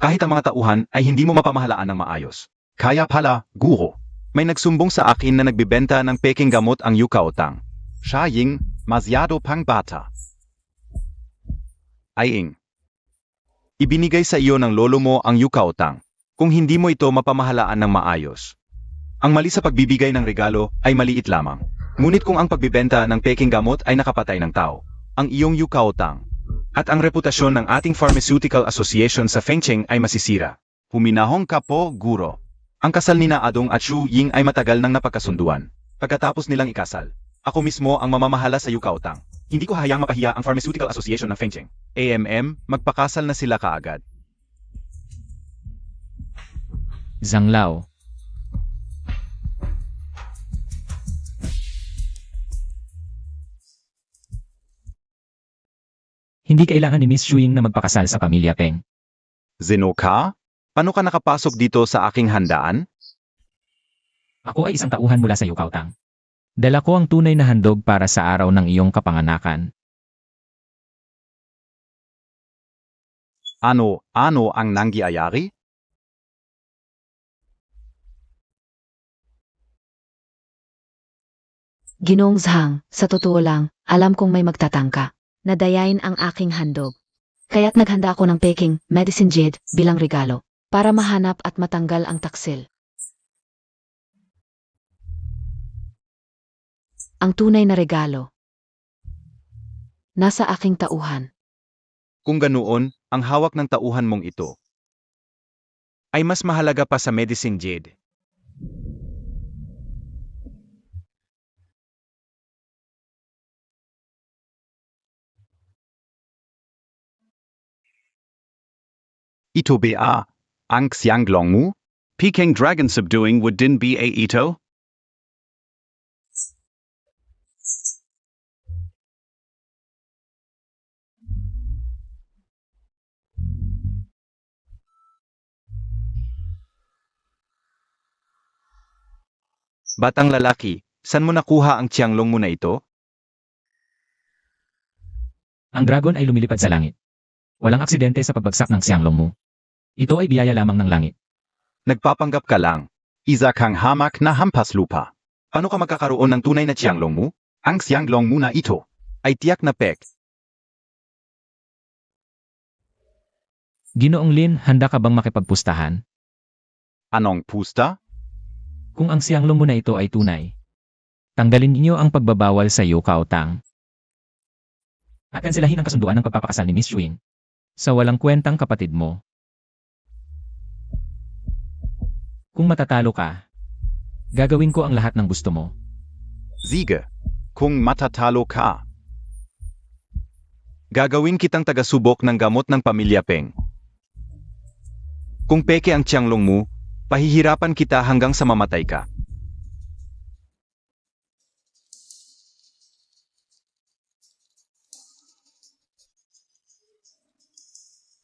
Kahit ang mga tauhan ay hindi mo mapamahalaan ng maayos. Kaya pala, guro, may nagsumbong sa akin na nagbibenta ng peking gamot ang Yukaotang. Sha Ying, masyado pang bata. Aing. Ibinigay sa iyo ng lolo mo ang Yukaotang. Kung hindi mo ito mapamahalaan ng maayos. Ang mali sa pagbibigay ng regalo ay maliit lamang. Ngunit kung ang pagbibenta ng peking gamot ay nakapatay ng tao, ang iyong yukaotang, at ang reputasyon ng ating Pharmaceutical Association sa Fengcheng ay masisira. Huminahong ka po, guro. Ang kasal ni na Adong at Shu Ying ay matagal nang napagkasunduan. Pagkatapos nilang ikasal, ako mismo ang mamamahala sa yukaotang. Hindi ko hayaang mapahiya ang Pharmaceutical Association ng Fengcheng. Magpakasal na sila kaagad. Zhang Lao. Hindi kailangan ni Miss Shuing na magpakasal sa pamilya Peng. Zeno ka? Paano ka nakapasok dito sa aking handaan? Ako ay isang tauhan mula sa Yukaotang. Dala ko ang tunay na handog para sa araw ng iyong kapanganakan. Ano ang nangyayari? Ginoong Zhang, sa totoo lang, alam kong may magtatangka. Nadayain ang aking handog. Kaya't naghanda ako ng peking medicine jade bilang regalo para mahanap at matanggal ang taksil. Ang tunay na regalo nasa aking tauhan. Kung ganoon, ang hawak ng tauhan mong ito ay mas mahalaga pa sa medicine jade. Ito ba ang Xianglong mo? Peking dragon subduing would din be a ito? Batang lalaki, saan mo nakuha ang Xianglong mo na ito? Ang dragon ay lumilipad sa langit. Walang aksidente sa pagbagsak ng Xianglong mo. Ito ay biyaya lamang ng langit. Nagpapanggap ka lang. Isa kang hamak na hampas lupa. Paano ka magkakaroon ng tunay na Xianglong mo? Ang Xianglong mo na ito ay tiyak na pek. Ginoong Lin, handa ka bang makipagpustahan? Anong pusta? Kung ang Xianglong mo na ito ay tunay, tanggalin ninyo ang pagbabawal sa Yukaotang. At kansilahin ang kasunduan ng pagpapakasal ni Miss Shuing sa walang kwentang kapatid mo. Kung matatalo ka, gagawin ko ang lahat ng gusto mo. Sige, kung matatalo ka, gagawin kitang tagasubok ng gamot ng pamilya Peng. Kung peke ang Xianglong mo, pahihirapan kita hanggang sa mamatay ka.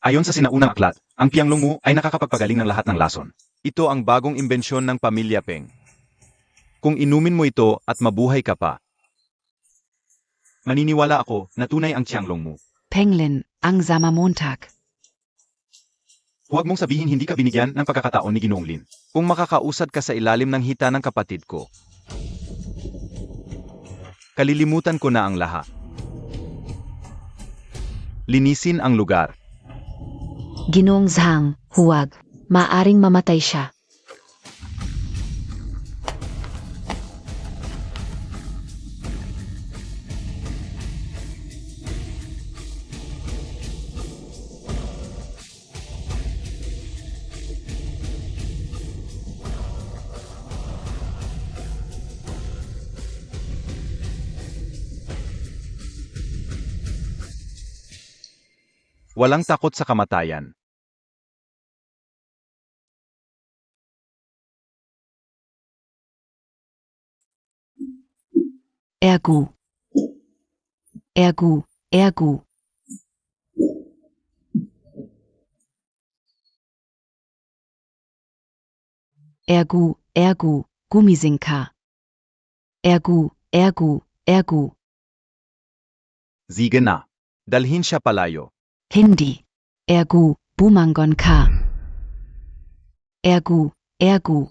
Ayon sa sinaunang aklat, ang Xianglong mo ay nakakapagpagaling ng lahat ng lason. Ito ang bagong imbensyon ng pamilya Peng. Kung inumin mo ito at mabuhay ka pa, maniniwala ako na tunay ang Xianglong mo. Penglin, ang Sama Montag. Huwag mong sabihin hindi ka binigyan ng pagkakataon ni Ginoong Lin. Kung makakausad ka sa ilalim ng hita ng kapatid ko, kalilimutan ko na ang lahat. Linisin ang lugar. Ginoong Zhang, huwag. Maaring mamatay siya. Walang takot sa kamatayan. Ergu. Ergu, Ergu. Ergu, Ergu, Gummisinka. Ergu, Ergu, Ergu. Sige na. Dalhin siya palayo. Hindi. Ergu, Bumangon Ka. Ergu, Ergu.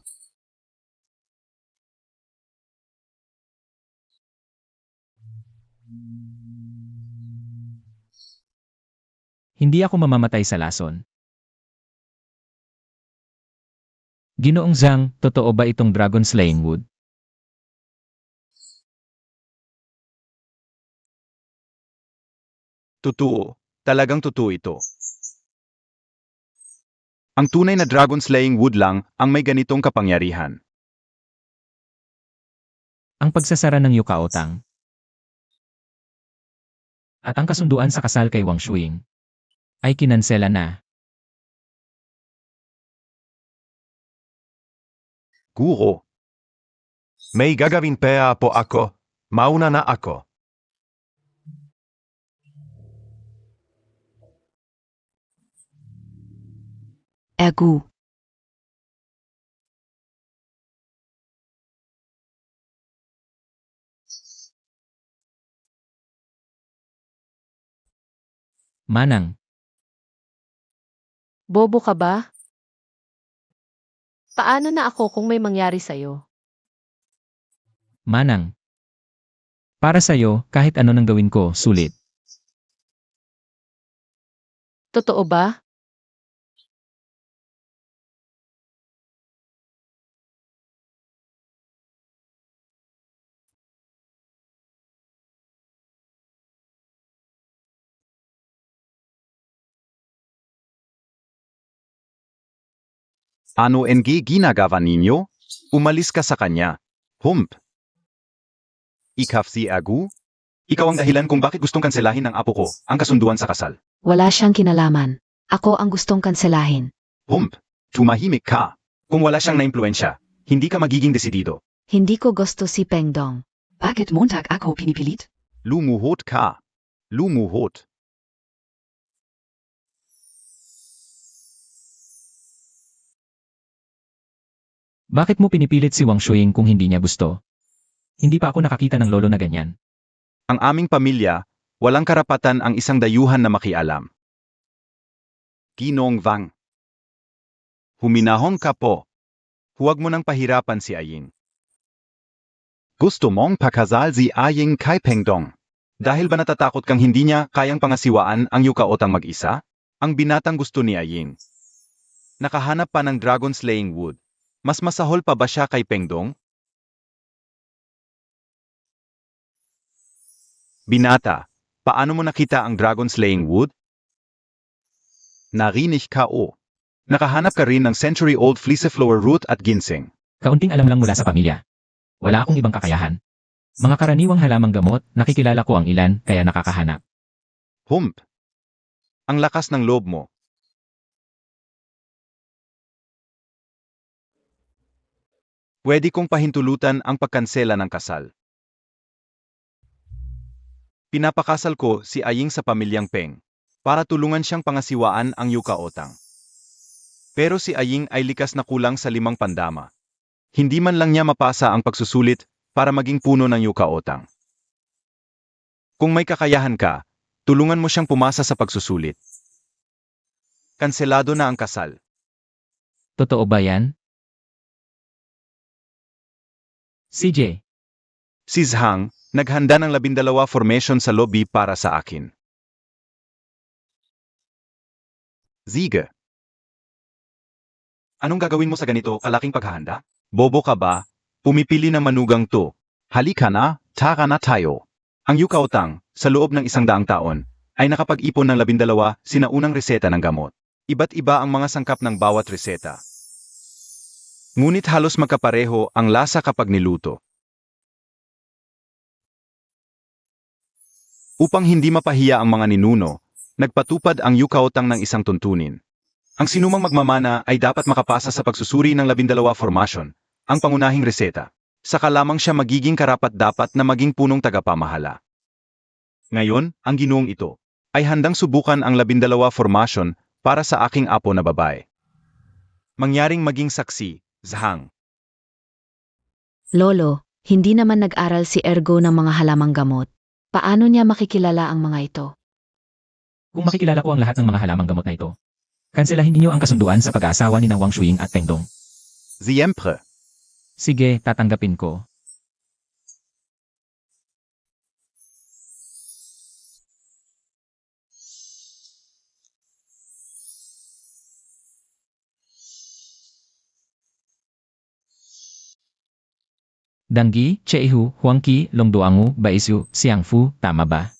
Hindi ako mamamatay sa lason. Ginoong Zhang, totoo ba itong dragon slaying wood? Totoo, talagang totoo ito. Ang tunay na dragon slaying wood lang ang may ganitong kapangyarihan. Ang pagsasara ng Yukaotang at ang kasunduan sa kasal kay Wang Shuing ay kinansela na. Guro. May gagawin pa po ako. Mauna na ako. Ergu. Manang, Bobo ka ba? Paano na ako kung may mangyari sa'yo? Manang. Para sa'yo, kahit ano nang gawin ko, sulit. Totoo ba? Ano ginagawa ninyo? Umalis ka sa kanya. Hump. Ikaw si Agu? Ikaw ang dahilan kung bakit gustong kanselahin ng apo ko ang kasunduan sa kasal. Wala siyang kinalaman. Ako ang gustong kanselahin. Hump. Tumahimik ka. Kung wala siyang naimpluwensya, hindi ka magiging desidido. Hindi ko gusto si Pengdong. Bakit Montag ako pinipilit? Lumuhod ka. Lumuhod. Bakit mo pinipilit si Wang Shuing kung hindi niya gusto? Hindi pa ako nakakita ng lolo na ganyan. Ang aming pamilya, walang karapatan ang isang dayuhan na makialam. Ginong Wang. Huminahon ka po. Huwag mo nang pahirapan si Aying. Gusto mong pakasal si Aying kay Pengdong. Dahil ba natatakot kang hindi niya kayang pangasiwaan ang Yukaotang mag-isa? Ang binatang gusto ni Aying. Nakahanap pa ng dragon slaying wood. Mas masahol pa ba siya kay Pengdong? Binata, paano mo nakita ang dragon slaying wood? Narinig ka o. Nakahanap ka rin ng century-old fleeceflower root at ginseng. Kaunting alam lang mula sa pamilya. Wala akong ibang kakayahan. Mga karaniwang halamang gamot, nakikilala ko ang ilan, kaya nakakahanap. Hump. Ang lakas ng loob mo. Pwede kong pahintulutan ang pagkansela ng kasal. Pinapakasal ko si Aying sa pamilyang Peng para tulungan siyang pangasiwaan ang Yukaotang. Pero si Aying ay likas na kulang sa 5 pandama. Hindi man lang niya mapasa ang pagsusulit para maging puno ng Yukaotang. Kung may kakayahan ka, tulungan mo siyang pumasa sa pagsusulit. Kanselado na ang kasal. Totoo ba yan? CJ, Si Zhang, naghanda ng 12 formation sa lobby para sa akin. Ziga. Anong gagawin mo sa ganito kalaking paghahanda? Bobo ka ba? Pumipili ng manugang to. Halika na, tara na tayo. Ang Yukaotang, sa loob ng 100 taon, ay nakapag-ipon ng 12 sinaunang reseta ng gamot. Iba't iba ang mga sangkap ng bawat reseta. Ngunit halos magkapareho ang lasa kapag niluto. Upang hindi mapahiya ang mga ninuno, nagpatupad ang Yukaotang ng isang tuntunin. Ang sinumang magmamana ay dapat makapasa sa pagsusuri ng 12 formasyon, ang pangunahing reseta. Saka lamang siya magiging karapat-dapat na maging punong tagapamahala. Ngayon, ang ginoong ito ay handang subukan ang 12 formasyon para sa aking apo na babae. Mangyaring maging saksi, Zhang. Lolo, hindi naman nag-aral si Ergo ng mga halamang gamot. Paano niya makikilala ang mga ito? kung makikilala ko ang lahat ng mga halamang gamot na ito, kanselahin niyo ang kasunduan sa pag-aasawa ni Wang Shuing at Pengdong. Siempre. Sige, tatanggapin ko. Danggi, Cheihu, Huangqi, Longduangu, Baisu, Xiangfu, tama ba?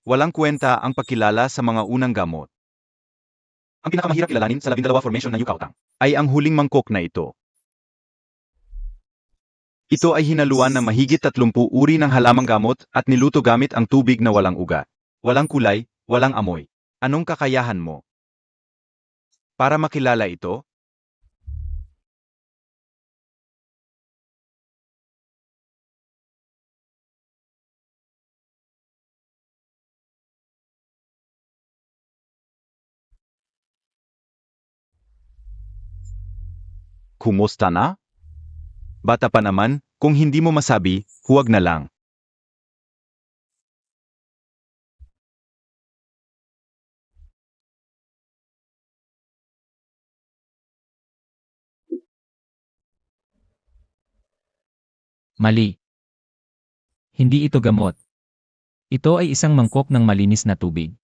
Walang kwenta ang pagkilala sa mga unang gamot. Ang pinakamahirap kilalanin sa 12 formation ng Yukautang ay ang huling mangkok na ito. Ito ay hinaluan ng mahigit 30 uri ng halamang gamot at niluto gamit ang tubig na walang ugat. Walang kulay, walang amoy. Anong kakayahan mo? Para makilala ito, kumusta na? Bata pa naman, kung hindi mo masabi, huwag na lang. Mali. Hindi ito gamot. Ito ay isang mangkok ng malinis na tubig.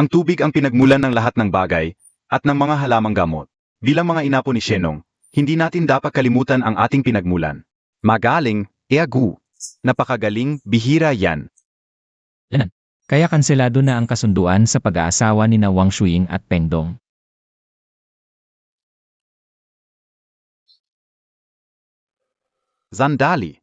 Ang tubig ang pinagmulan ng lahat ng bagay at ng mga halamang gamot. Bilang mga inapo ni Shenong, hindi natin dapat kalimutan ang ating pinagmulan. Magaling, Eagu. Napakagaling, bihira yan. Kaya kanselado na ang kasunduan sa pag-aasawa ni na Wang Shuing at Peng Dong. Zandali.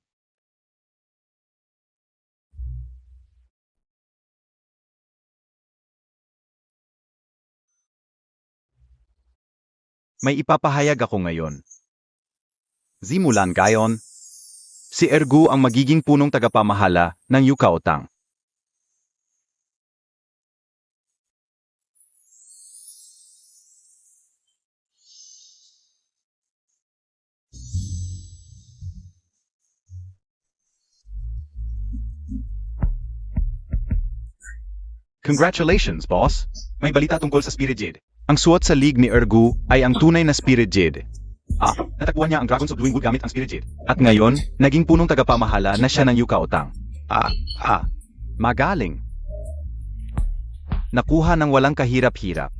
May ipapahayag ako ngayon. Simulan gayon, si Ergu ang magiging punong tagapamahala ng Yukautang. Congratulations, boss! May balita tungkol sa Spirit Jade. Ang suot sa league ni Ergu ay ang tunay na Spirit Jade. Natagpuan niya ang Dragons of Doing Good gamit ang Spirit Jade. At ngayon, naging punong tagapamahala na siya ng Yukautang. Magaling. Nakuha ng walang kahirap-hirap.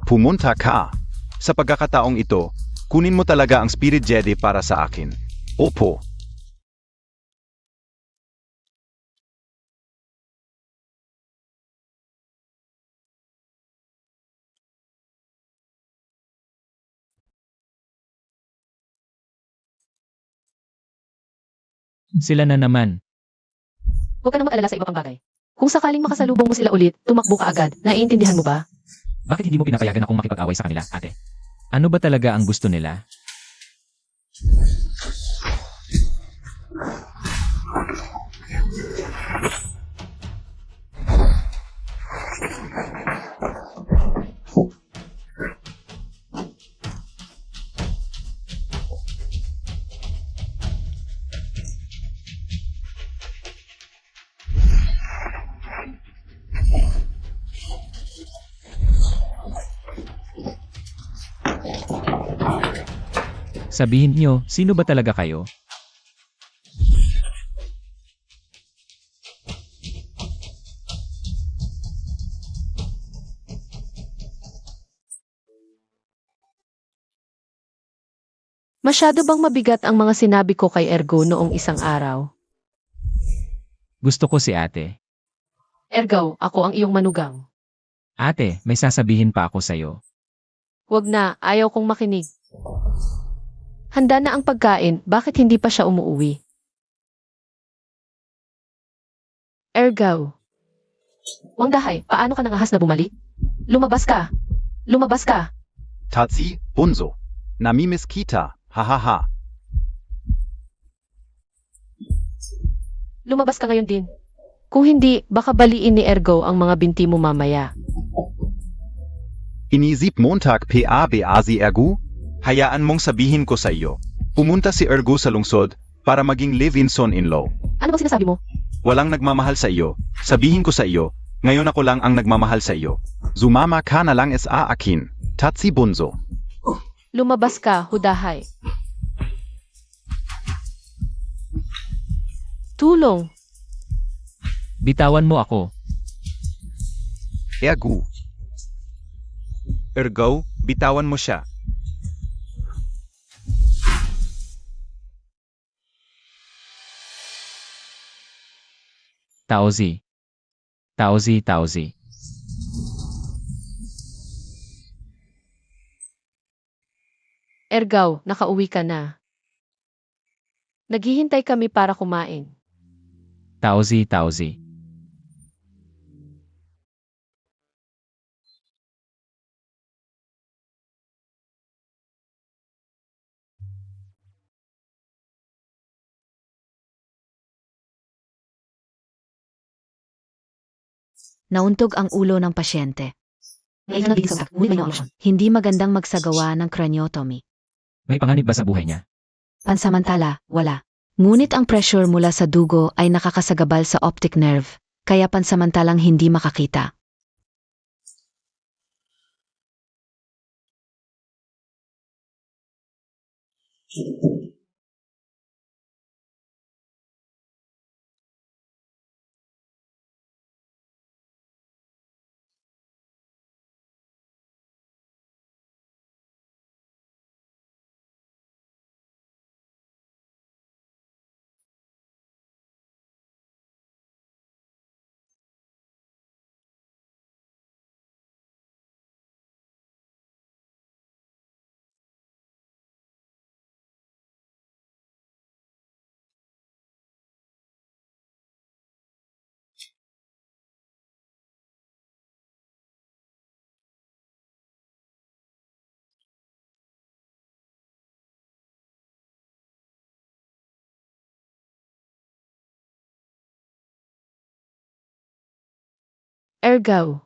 Pumunta ka. Sa pagkakataong ito, kunin mo talaga ang Spirit Jade para sa akin. Opo. Sila na naman. Huwag ka nang mag-alala sa iba pang bagay. Kung sakaling makasalubong mo sila ulit, tumakbo ka agad. Naiintindihan mo ba? Bakit hindi mo pinapayagan akong makipag-away sa kanila, ate? Ano ba talaga ang gusto nila? Sabihin niyo, sino ba talaga kayo? Masyado bang mabigat ang mga sinabi ko kay Ergo noong isang araw? Gusto ko si ate. Ergo, ako ang iyong manugang. Ate, may sasabihin pa ako sa'yo. Huwag na, ayaw kong makinig. Handa na ang pagkain, bakit hindi pa siya umuuwi? Ergo. Wang Dahay, paano ka nangahas na bumalik? Lumabas ka! Lumabas ka! Tatsi, Bunzo. Namimiss kita, hahaha. Lumabas ka ngayon din. Kung hindi, baka baliin ni Ergo ang mga binti mo mamaya. Inisip Montag PABA si Ergo? Hayaan mong sabihin ko sa iyo. Pumunta si Ergo sa lungsod para maging live-in son-in-law. Ano bang sinasabi mo? Walang nagmamahal sa iyo. Sabihin ko sa iyo, ngayon ako lang ang nagmamahal sa iyo. Sumama ka na lang sa akin. Tatsi Bunso. Lumabas ka, Hudahay. Tulong. Bitawan mo ako. Ergo. Ergo, bitawan mo siya. Tauzi. Tauzi, Tauzi. Ergaw, nakauwi ka na. Naghihintay kami para kumain. Tauzi, Tauzi. Nauntog ang ulo ng pasyente. Hindi magandang magsagawa ng craniotomy. May panganib ba sa buhay niya? Pansamantala, wala. Ngunit ang pressure mula sa dugo ay nakakasagabal sa optic nerve, kaya pansamantalang hindi makakita. Ergaw.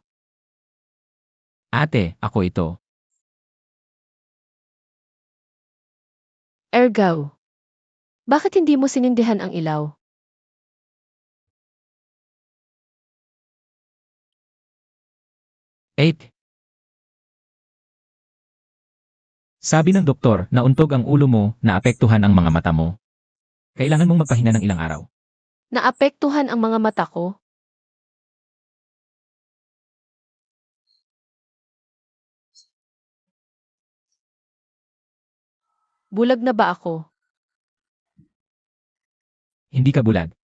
Ate, ako ito. Ergaw. Bakit hindi mo sinindihan ang ilaw? Eight. Sabi ng doktor, nauntog ang ulo mo, naapektuhan ang mga mata mo. Kailangan mong magpahinga ng ilang araw. Naapektuhan ang mga mata ko? Bulag na ba ako? Hindi ka bulag.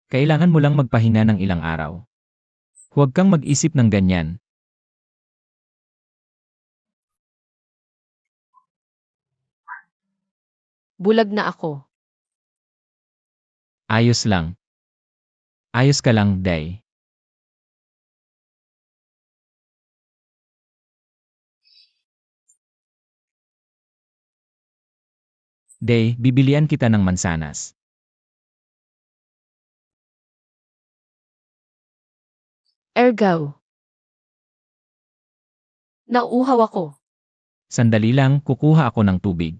Kailangan mo lang magpahinga ng ilang araw. Huwag kang mag-isip ng ganyan. Bulag na ako. Ayos lang. Ayos ka lang, Day. Day, bibilian kita ng mansanas. Ergaw. Nauuhaw ako. Sandali lang, kukuha ako ng tubig.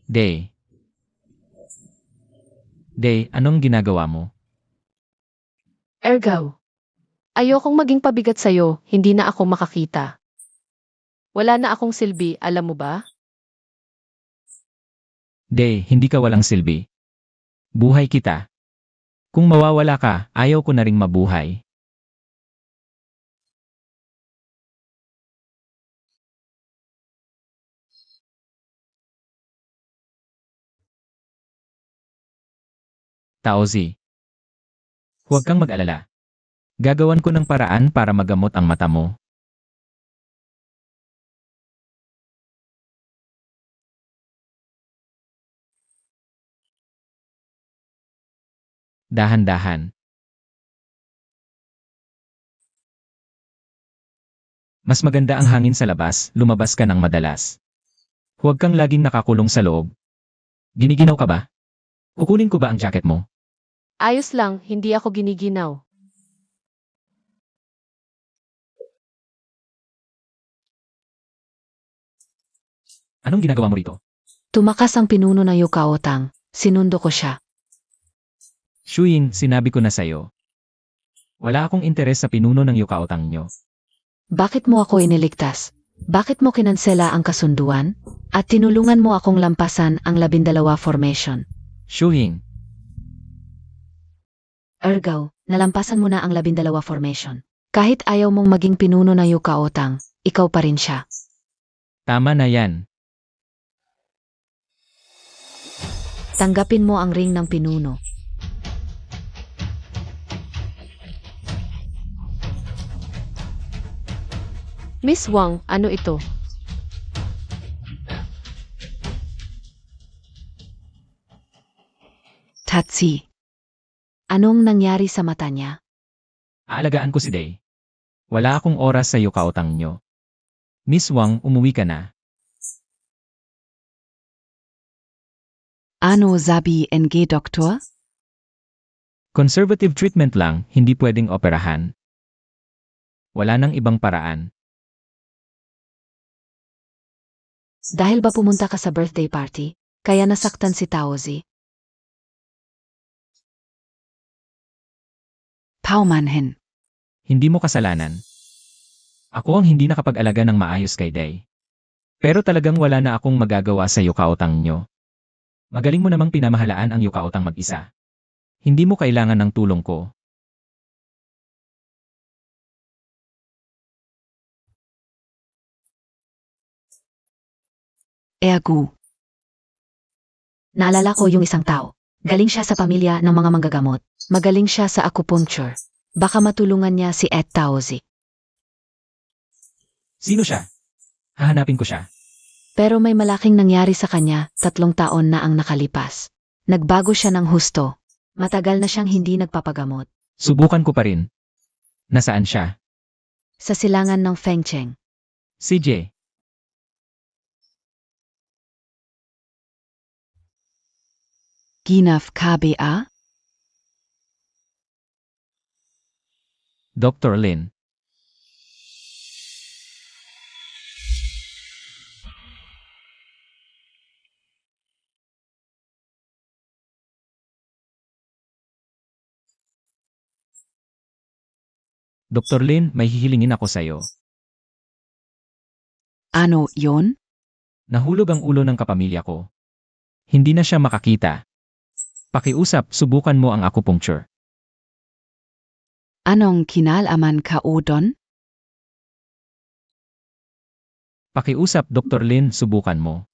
Day. Day, anong ginagawa mo? Ergaw. Ayokong maging pabigat sa'yo, hindi na ako makakita. Wala na akong silbi, alam mo ba? Day, hindi ka walang silbi. Buhay kita. Kung mawawala ka, ayaw ko na ring mabuhay. Tauzi. Huwag kang mag-alala. Gagawan ko ng paraan para magamot ang mata mo. Dahan-dahan. Mas maganda ang hangin sa labas, lumabas ka ng madalas. Huwag kang laging nakakulong sa loob. Giniginaw ka ba? Kukunin ko ba ang jacket mo? Ayos lang, hindi ako giniginaw. Anong ginagawa mo rito? Tumakas ang pinuno ng Yukaotang. Sinundo ko siya. Shuying, sinabi ko na sa'yo. Wala akong interes sa pinuno ng yukaotang nyo. Bakit mo ako iniligtas? Bakit mo kinansela ang kasunduan? At tinulungan mo akong lampasan ang 12 formation. Shuying, Ergaw, nalampasan mo na ang 12 formation. Kahit ayaw mong maging pinuno ng Yukaotang, ikaw pa rin siya. tama na yan. Tanggapin mo ang ring ng pinuno. Miss Wang, ano ito? Tatsi. Anong nangyari sa mata niya? Aalagaan ko si Day. Wala akong oras sa yukaotang nyo. Miss Wang, umuwi ka na. Ano sabi NG Doktor? Conservative treatment lang, hindi pwedeng operahan. Wala nang ibang paraan. Dahil ba pumunta ka sa birthday party, kaya nasaktan si Taozi? Paumanhin. Hindi mo kasalanan. Ako ang hindi nakapag-alaga ng maayos kay Day. Pero talagang wala na akong magagawa sa yukaotang nyo. Magaling mo namang pinamahalaan ang yukaotang mag-isa. Hindi mo kailangan ng tulong ko. Ergu. Naalala ko yung isang tao. Galing siya sa pamilya ng mga manggagamot. Magaling siya sa acupuncture. Baka matulungan niya si Ed Taozi. Sino siya? Hahanapin ko siya. Pero may malaking nangyari sa kanya, 3 taon na ang nakalipas. Nagbago siya ng husto. Matagal na siyang hindi nagpapagamot. Subukan ko pa rin. Nasaan siya? Sa silangan ng Fengcheng. CJ. Ginaf KBA? Dr. Lin. Dr. Lin, may hihilingin ako sa'yo. Ano yon? Nahulog ang ulo ng kapamilya ko. Hindi na siya makakita. Pakiusap, subukan mo ang acupuncture. Anong kinalaman ka udon? Pakiusap, Dr. Lin, subukan mo.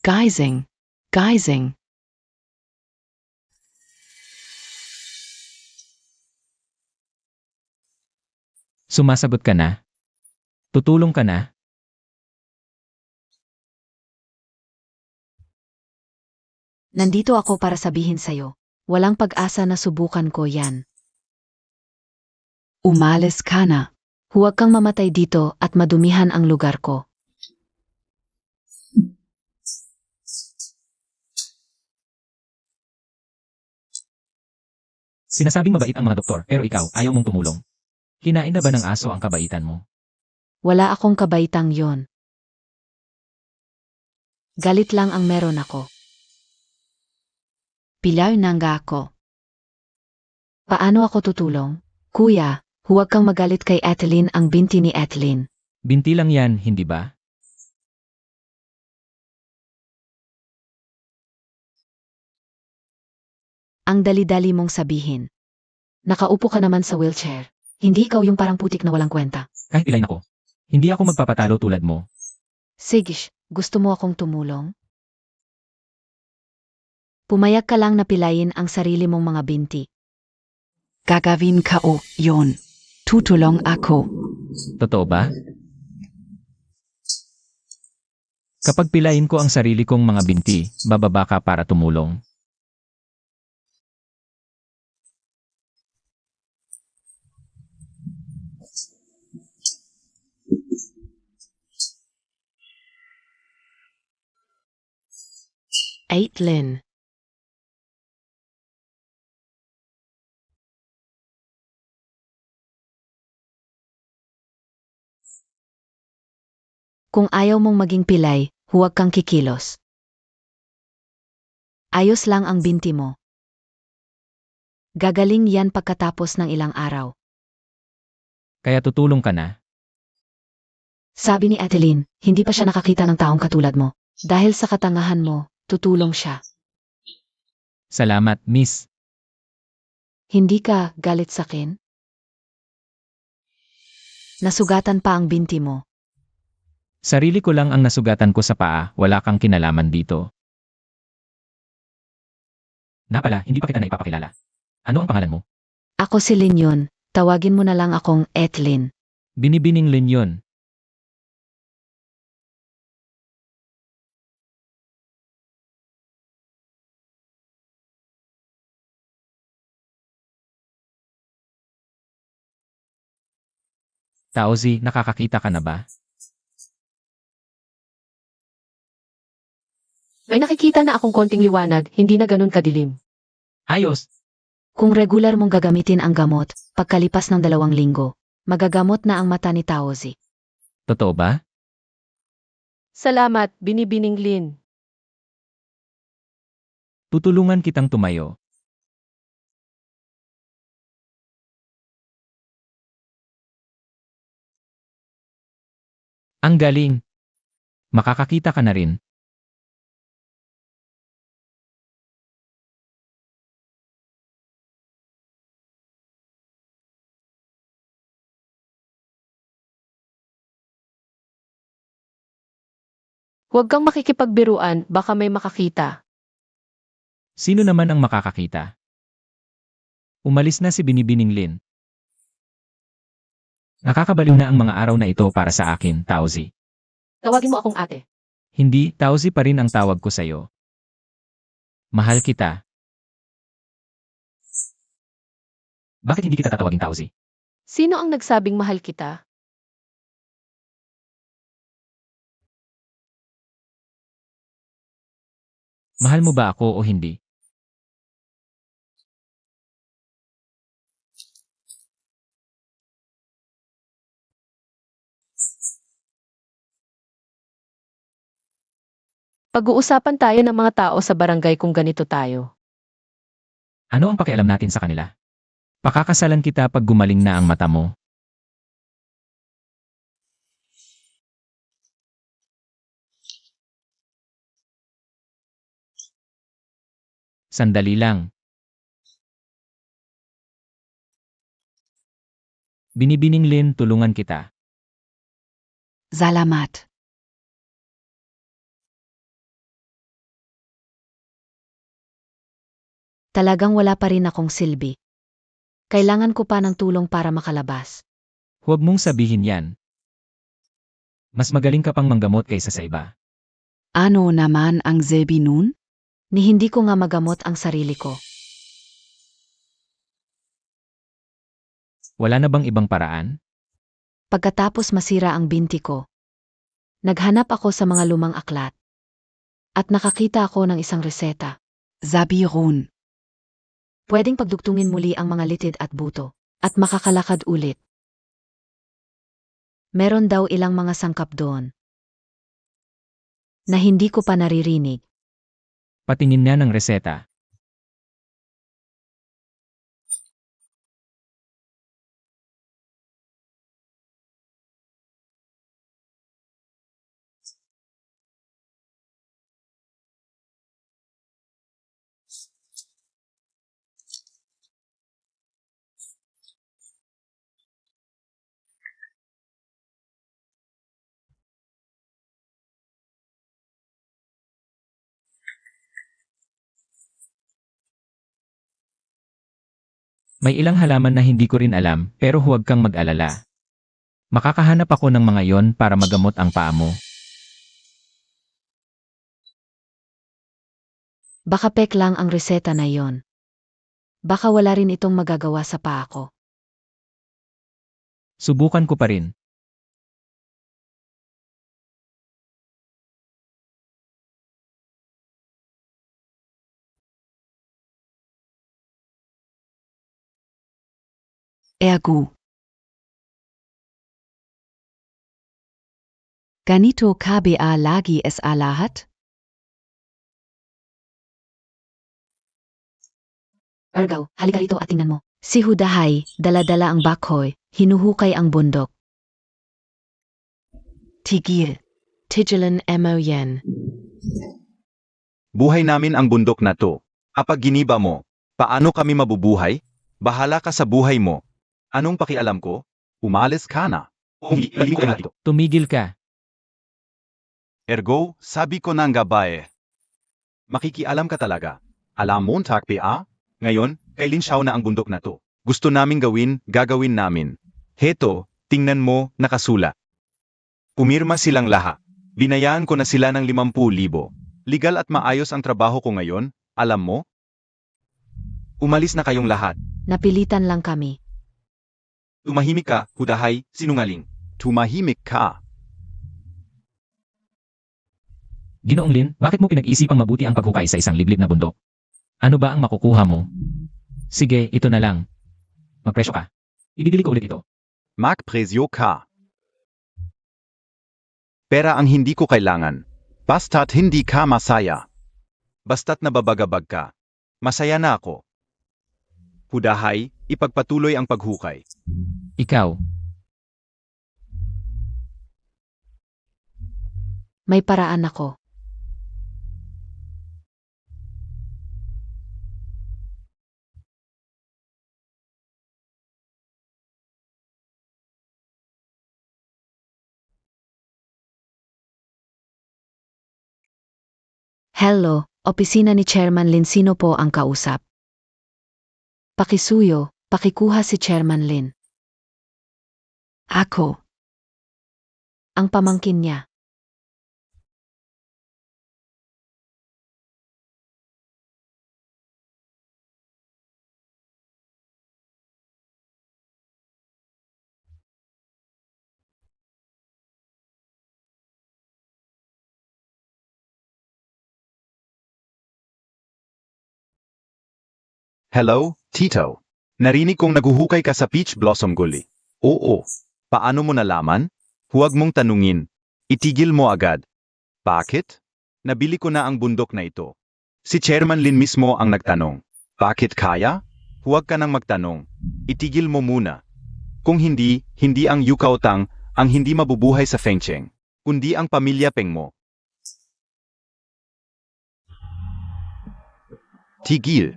Geising. Geising. Sumasagot ka na? Tutulong ka na? Nandito ako para sabihin sa'yo. Walang pag-asa na subukan ko yan. Umalis ka na. Huwag kang mamatay dito at madumihan ang lugar ko. Sinasabing mabait ang mga doktor, pero ikaw, ayaw mong tumulong. Kinain na ba ng aso ang kabaitan mo? Wala akong kabaitang yon. Galit lang ang meron ako. Pilaw na nga ako. Paano ako tutulong? Kuya, huwag kang magalit kay Etheline, ang binti ni Etheline. Binti lang yan, hindi ba? Ang dali-dali mong sabihin. Nakaupo ka naman sa wheelchair. Hindi ikaw yung parang putik na walang kwenta. Kahit ilayin ako. Hindi ako magpapatalo tulad mo. Sige, gusto mo akong tumulong? Pumayag ka lang na pilayin ang sarili mong mga binti. Gagawin ko yon. Tutulong ako. Totoo ba? Kapag pilayin ko ang sarili kong mga binti, bababa ka para tumulong. Aitlin. Kung ayaw mong maging pilay, huwag kang kikilos. Ayos lang ang binti mo. Gagaling yan pagkatapos ng ilang araw. Kaya tutulong ka na. Sabi ni Etheline, hindi pa siya nakakita ng taong katulad mo. Dahil sa katangahan mo, tutulong siya. Salamat, miss. Hindi ka galit sa akin? Nasugatan pa ang binti mo. Sarili ko lang ang nasugatan ko sa paa, wala kang kinalaman dito. Napala, hindi pa kita naipapakilala. Ano ang pangalan mo? Ako si Linyon, tawagin mo na lang akong Etheline. Binibining Linyon. Taozi, nakakakita ka na ba? May nakikita na akong konting liwanag, hindi na ganun kadilim. Ayos! Kung regular mong gagamitin ang gamot, pagkalipas ng 2 linggo, magagamot na ang mata ni Taozi. Totoo ba? Salamat, Binibining Lin. Tutulungan kitang tumayo. Ang galing! Makakakita ka na rin. Huwag kang makikipagbiruan, baka may makakita. Sino naman ang makakakita? Umalis na si Binibining Lin. Nakakabaliw na ang mga araw na ito para sa akin, Taozi. Tawagin mo akong ate. Hindi, Taozi pa rin ang tawag ko sa'yo. Mahal kita. Bakit hindi kita tatawagin Taozi? Sino ang nagsabing mahal kita? Mahal mo ba ako o hindi? Pag-uusapan tayo ng mga tao sa barangay kung ganito tayo. Ano ang pakialam natin sa kanila? Pakakasalan kita pag gumaling na ang mata mo. Sandali lang. Binibining Lin, tulungan kita. Salamat. Talagang wala pa rin akong silbi. Kailangan ko pa ng tulong para makalabas. Huwag mong sabihin yan. Mas magaling ka pang manggamot kaysa sa iba. Ano naman ang zebi nun? Ni hindi ko nga magamot ang sarili ko. Wala na bang ibang paraan? Pagkatapos masira ang binti ko, naghanap ako sa mga lumang aklat. At nakakita ako ng isang reseta. Sabiron. Pwedeng pagdugtungin muli ang mga litid at buto, at makakalakad ulit. Meron daw ilang mga sangkap doon na hindi ko pa naririnig. Patingin niya ng reseta. May ilang halaman na hindi ko rin alam, pero huwag kang mag-alala. Makakahanap ako ng mga yon para magamot ang paa mo. Baka pek lang ang reseta na yon. Baka wala rin itong magagawa sa paa ko. Subukan ko pa rin. Ergo. Ganito KBA lagi SA lahat? Ergaw, halika rito at tingnan mo. Si Hudahay, dala-dala ang bakhoy, hinuhukay ang bundok. Tigil. Tigilan mo yan. Buhay namin ang bundok na to. Kapag giniba mo, paano kami mabubuhay? Bahala ka sa buhay mo. Anong pakialam ko? Umalis ka na. O hindi, ko na dito. Tumigil ka. Ergo, sabi ko ng gabae. Makikialam ka talaga. Alam mo, takpia? Ngayon, kay Linshaw na ang bundok na to. Gusto naming gawin, gagawin namin. Heto, tingnan mo, nakasula. Pumirma silang lahat. Binayaan ko na sila ng 50,000. Legal at maayos ang trabaho ko ngayon, alam mo? Umalis na kayong lahat. Napilitan lang kami. Tumahimik ka, Hudahay, sinungaling. Tumahimik ka. Ginoong Lin, bakit mo pinag-isipang mabuti ang paghukay sa isang liblib na bundok? Ano ba ang makukuha mo? Sige, ito na lang. Magpresyo ka. Ibibili ko ulit ito. Magpresyo ka. Pera ang hindi ko kailangan. Basta't hindi ka masaya. Basta't nababagabag ka. Masaya na ako. Hudahay, ipagpatuloy ang paghukay. Ikaw, May paraan ako. Hello, opisina ni Chairman Lin, sino po ang kausap? Pakisuyo, pakikuha si Chairman Lin. Ako. Ang pamangkin niya. Hello, Tito. Narinig kong naguhukay ka sa Peach Blossom Gully. Oo. Paano mo nalaman? Huwag mong tanungin. Itigil mo agad. Bakit? Nabili ko na ang bundok na ito. Si Chairman Lin mismo ang nagtanong. Bakit kaya? Huwag ka nang magtanong. Itigil mo muna. Kung hindi, hindi ang Yukao Tang ang hindi mabubuhay sa Fengcheng, kundi ang pamilya Peng mo. Tigil.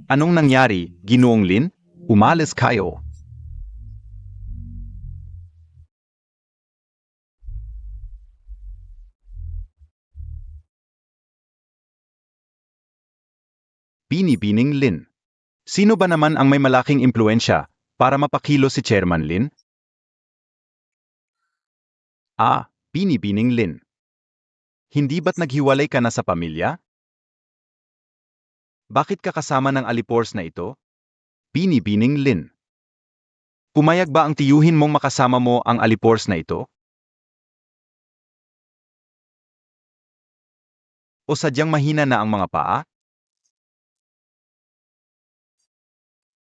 Anong nangyari, Ginoong Lin? Umalis kayo. Binibining Lin. Sino ba naman ang may malaking impluensya para mapakilo si Chairman Lin? Ah, Binibining Lin. Hindi ba't naghiwalay ka na sa pamilya? Bakit ka kasama ng alipors na ito? Binibining Lin. Pumayag ba ang tiyuhin mong makasama mo ang alipors na ito? O sadyang mahina na ang mga paa?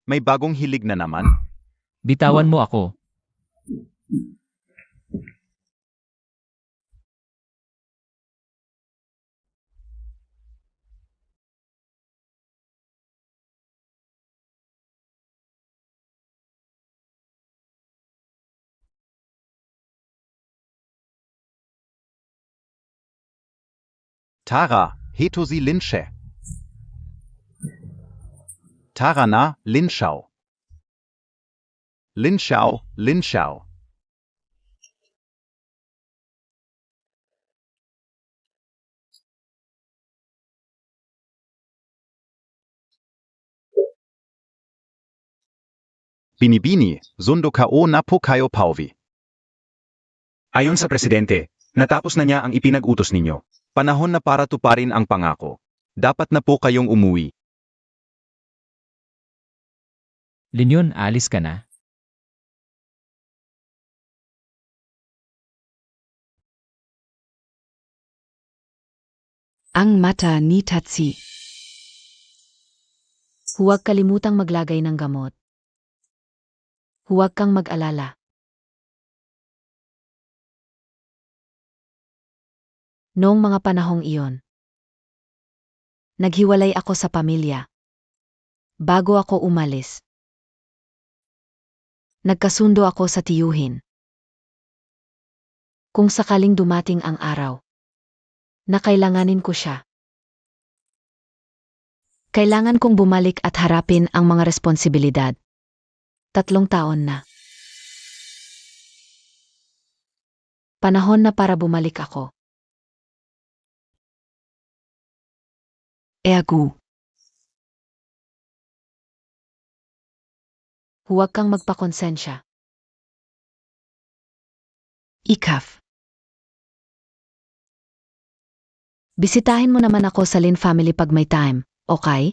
May bagong hilig na naman? bitawan mo ako. Tara, heto si Linsche. Tara na, Linschau. Linschau, Linschau. Binibini, sundo kao na po kayo pauwi. Ayon sa presidente, natapos na niya ang ipinag-utos ninyo. Panahon na para tuparin ang pangako. Dapat na po kayong umuwi. Linyon, alis ka na. Ang mata ni Tatsi. Huwag kalimutang maglagay ng gamot. Huwag kang mag-alala. Noong mga panahong iyon, naghiwalay ako sa pamilya. Bago ako umalis, nagkasundo ako sa tiyuhin. Kung sakaling dumating ang araw na kailanganin ko siya, kailangan kong bumalik at harapin ang mga responsibilidad. 3 taon na. Panahon na para bumalik ako. Ergo. Huwag kang magpakonsensya. Ikaf. Bisitahin mo naman ako sa Lin family pag may time, okay?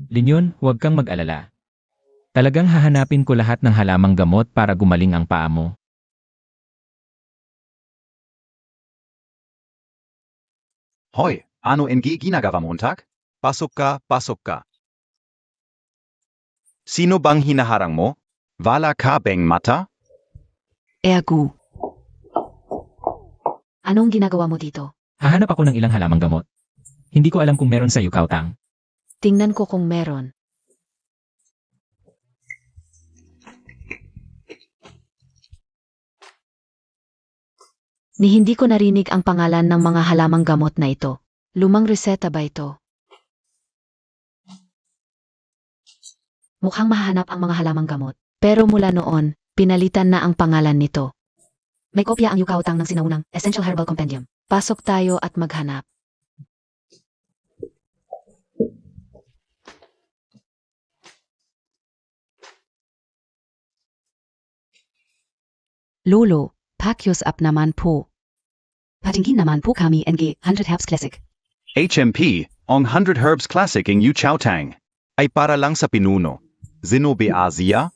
Linyon, huwag kang mag-alala. Talagang hahanapin ko lahat ng halamang gamot para gumaling ang paa mo. Hoy, ano ginagawa Montag? Pasok ka. Sino bang hinaharang mo? Wala ka bang mata? Ergo. Anong ginagawa mo dito? Hahanap ako ng ilang halamang gamot. Hindi ko alam kung meron sa iyo, Kautang. Tingnan ko kung meron. Ni hindi ko narinig ang pangalan ng mga halamang gamot na ito. Lumang reseta ba ito? Mukhang mahanap ang mga halamang gamot. Pero mula noon, pinalitan na ang pangalan nito. May kopya ang yukautang ng sinaunang Essential Herbal Compendium. Pasok tayo at maghanap. Lolo, pakyos up naman po. Patingin naman po kami NG 100 Herbs Classic. HMP, ang 100 Herbs Classic ng Yu Chao Tang. Ay para lang sa pinuno. Zinobe Asia?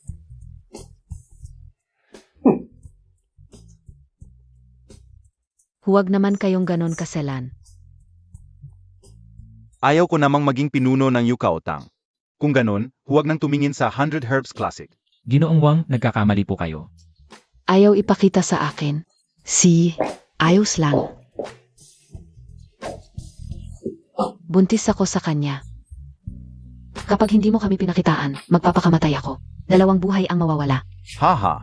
Huwag naman kayong ganon kaselan. Ayaw ko namang maging pinuno ng Yukaotang. Kung ganon, huwag nang tumingin sa 100 Herbs Classic. Ginoong Wang, nagkakamali po kayo. Ayaw ipakita sa akin. Ayos lang. Buntis ako sa kanya. Kapag hindi mo kami pinakitaan, magpapakamatay ako. 2 buhay ang mawawala. Haha,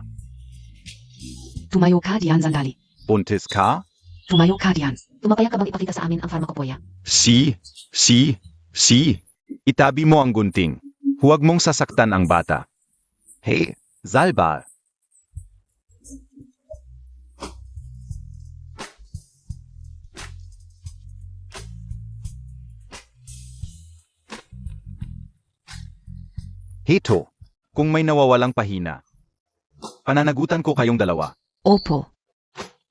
Tumayo ka diyan, sandali. buntis ka? Tumayo ka diyan. Tumapayag ka bang ipakita sa amin ang pharmacopoeia? Si. Itabi mo ang gunting. Huwag mong sasaktan ang bata. Hey, Zalba. Hito, kung may nawawalang pahina. Pananagutan ko kayong dalawa. Opo.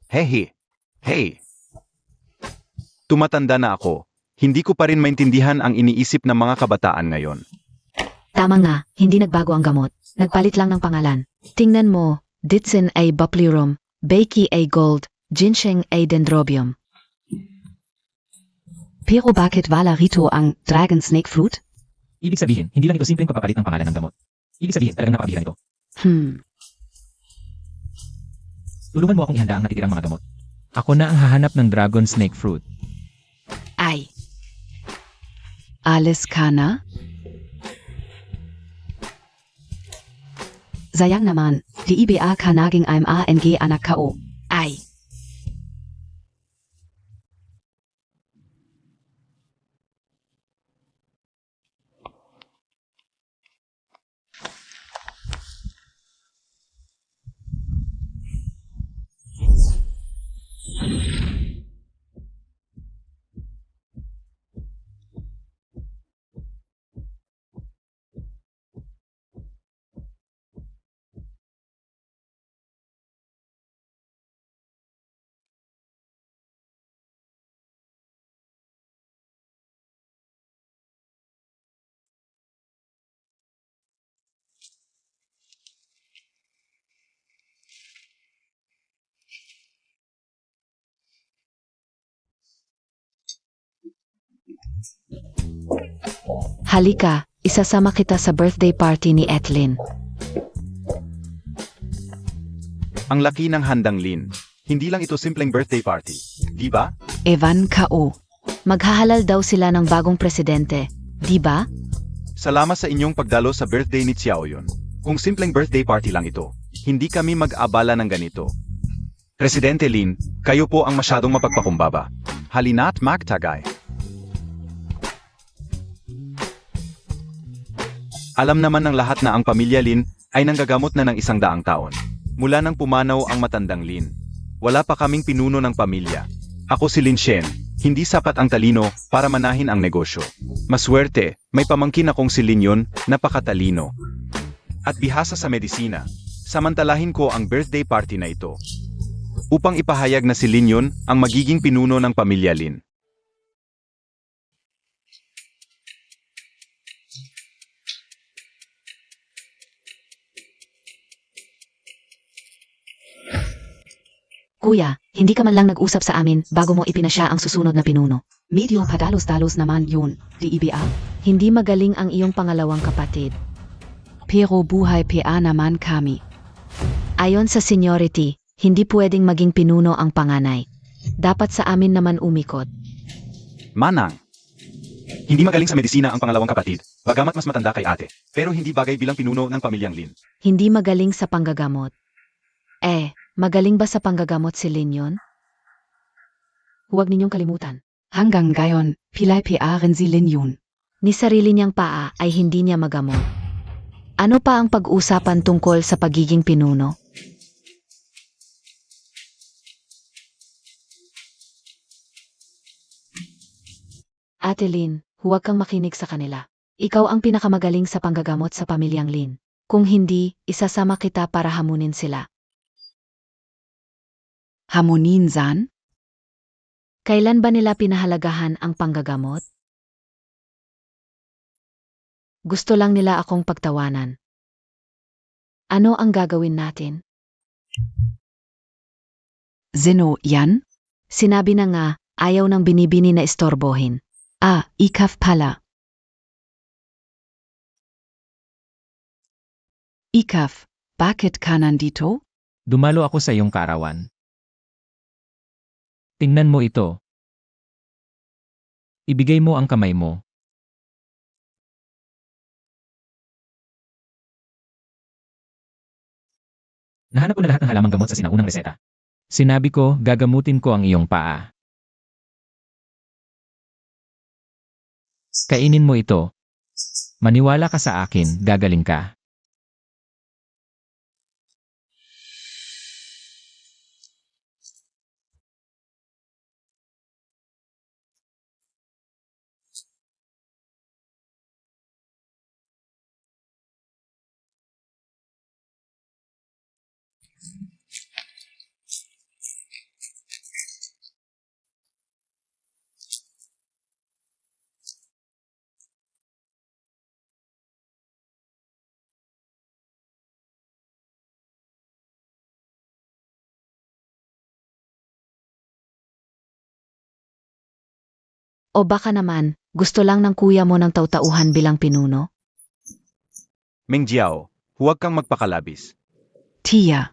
Hey. Tumatanda na ako. Hindi ko pa rin maintindihan ang iniisip ng mga kabataan ngayon. Tama nga, hindi nagbago ang gamot. Nagpalit lang ng pangalan. Tingnan mo, Ditsin A. Bupleurum, Beiki A. Gold, Ginseng A. Dendrobium. Pero bakit wala rito ang Dragon Snake Fruit? Ibig sabihin, hindi lang ito simpleng papapalit ng pangalan ng gamot. Ibig sabihin, talagang napakabihira ito. Hmm. Tulungan mo akong ihanda ang natitirang mga gamot. Ako na ang hahanap ng dragon snake fruit. Ay, Alles kana? Sayang naman, di iba ka naging ang anak ko. ay. Halika, isasama kita sa birthday party ni Etlin. Ang laki ng handang Lin. Hindi lang ito simpleng birthday party. Di ba? Evan ko. Maghahalal daw sila ng bagong presidente, di ba? Salamat sa inyong pagdalo sa birthday ni Xiaoyun. Kung simpleng birthday party lang ito, hindi kami mag-abala ng ganito. Presidente Lin, kayo po ang masyadong mapagpakumbaba. Halina't magtagay. Alam naman ng lahat na ang pamilya Lin ay nanggagamot na ng 100 taon. Mula nang pumanaw ang matandang Lin. Wala pa kaming pinuno ng pamilya. Ako si Lin Shen, hindi sapat ang talino para manahin ang negosyo. Maswerte, may pamangkin akong si Lin Yun, napakatalino. At bihasa sa medisina. Samantalahin ko ang birthday party na ito. Upang ipahayag na si Lin Yun ang magiging pinuno ng pamilya Lin. Kuya, hindi ka man lang nag-usap sa amin bago mo ipinasya ang susunod na pinuno. Medyo padalos-dalos naman yun, di iba. Hindi magaling ang iyong pangalawang kapatid. Pero buhay pa naman kami. Ayon sa seniority, hindi pwedeng maging pinuno ang panganay. Dapat sa amin naman umikot. Manang. Hindi magaling sa medisina ang pangalawang kapatid, bagamat mas matanda kay ate, pero hindi bagay bilang pinuno ng pamilyang Lin. Hindi magaling sa panggagamot. Magaling ba sa panggagamot si Lin Yun? Huwag ninyong kalimutan. Hanggang gayon, pilay pa rin si Lin Yun. Ni sarili niyang paa ay hindi niya magamot. Ano pa ang pag-usapan tungkol sa pagiging pinuno? Ate Lin, huwag kang makinig sa kanila. Ikaw ang pinakamagaling sa panggagamot sa pamilyang Lin. Kung hindi, isasama kita para hamunin sila. Harmonin san? Kailan ba nila pinahalagahan ang panggagamot? Gusto lang nila akong pagtawanan. Ano ang gagawin natin? Sino yan? Sinabi na nga, ayaw ng binibini na istorbohin. Ikaf pala. Ikaf, bakit ka nandito? Dumalo ako sa iyong kaarawan. Tingnan mo ito. Ibigay mo ang kamay mo. Nahanap ko na lahat ng halamang gamot sa sinaunang reseta. Sinabi ko, gagamutin ko ang iyong paa. Kainin mo ito. Maniwala ka sa akin, gagaling ka. O baka naman, gusto lang ng kuya mo ng tautauhan bilang pinuno? Meng Jiao, huwag kang magpakalabis. Tia.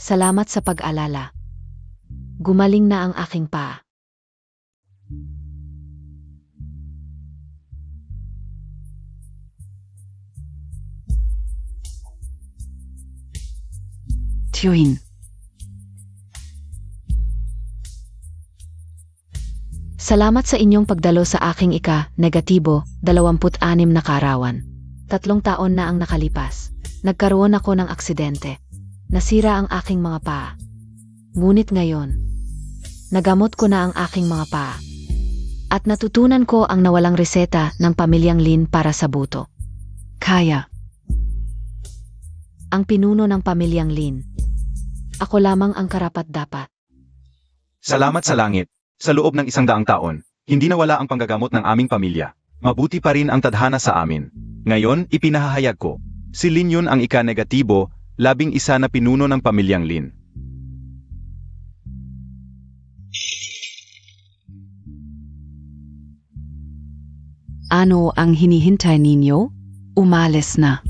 Salamat sa pag-alala. Gumaling na ang aking paa. Tjuin. Salamat sa inyong pagdalo sa aking ika-negatibo 26 na kaarawan. 3 taon na ang nakalipas. Nagkaroon ako ng aksidente. Nasira ang aking mga paa. Ngunit ngayon, nagamot ko na ang aking mga paa. At natutunan ko ang nawalang reseta ng pamilyang Lin para sa buto. Kaya. Ang pinuno ng pamilyang Lin. Ako lamang ang karapat-dapat. Salamat sa langit. Sa loob ng 100 taon, hindi nawala ang panggagamot ng aming pamilya. Mabuti pa rin ang tadhana sa amin. Ngayon, ipinahahayag ko. Si Lin yun ang ika-negatibo, 11 na pinuno ng pamilyang Lin. Ano ang hinihintay ninyo? Umalis na.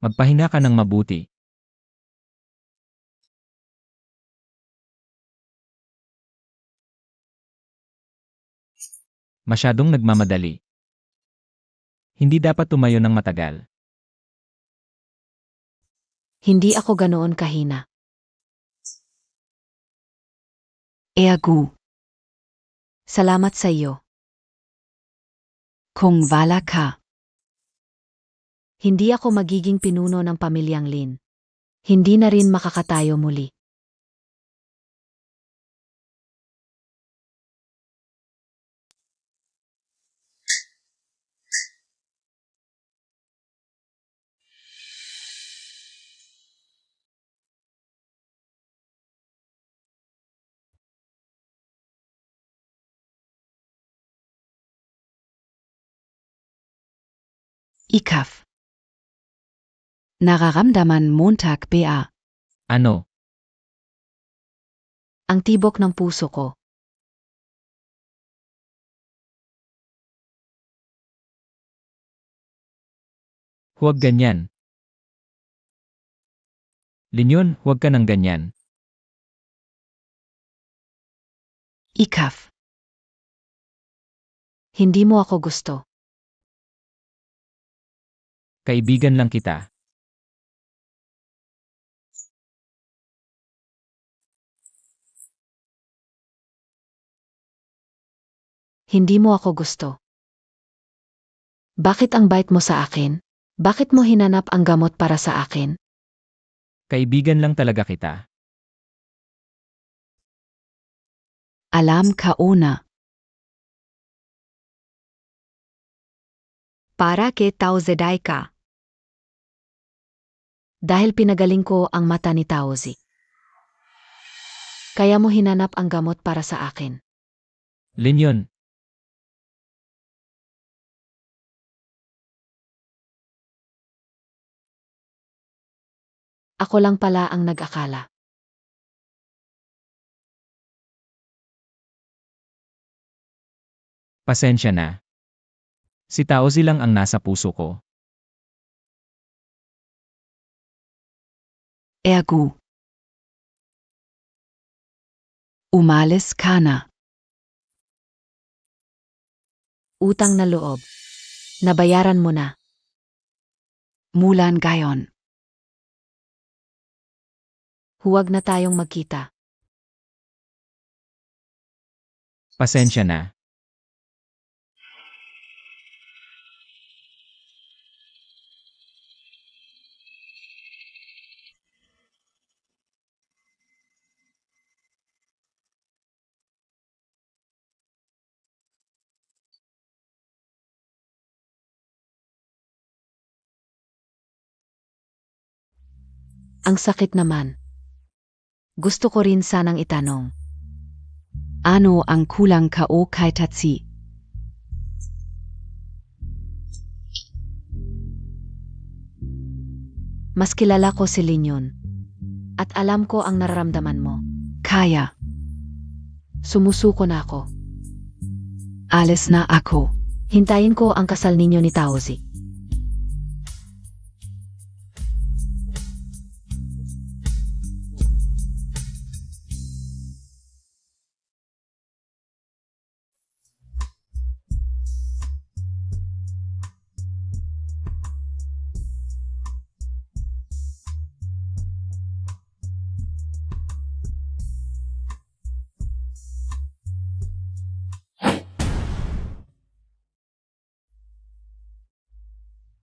Magpahinga ka ng mabuti. Masyadong nagmamadali. Hindi dapat tumayo ng matagal. Hindi ako ganoon kahina. Ergo. Salamat sa iyo. Kung wala ka. Hindi ako magiging pinuno ng pamilyang Lin. Hindi na rin makakatayo muli. Ikaf. Nararamdaman Montag BA. Ano? Ang tibok ng puso ko. Huwag ganyan. Linyon, huwag ka ng ganyan. Ikaf. Hindi mo ako gusto. Kaibigan lang kita. Hindi mo ako gusto. Bakit ang bait mo sa akin? Bakit mo hinanap ang gamot para sa akin? Kaibigan lang talaga kita. Alam ka una. Para kay Tauzeday ka. Dahil pinagaling ko ang mata ni Taozi. Kaya mo hinanap ang gamot para sa akin. Linyon, Ako lang pala ang nag-akala. pasensya na. Si Taozi lang ang nasa puso ko. Ergo. Umalis ka na. Utang na loob. Nabayaran mo na. Mulan gayon. Huwag na tayong magkita. Pasensya na. Ang sakit naman. Gusto ko rin sanang itanong. Ano ang kulang ko kay Tatsi? Mas kilala ko si Linyon. At alam ko ang nararamdaman mo. Kaya, Sumusuko na ako. alis na ako. Hintayin ko ang kasal ninyo ni Taozi.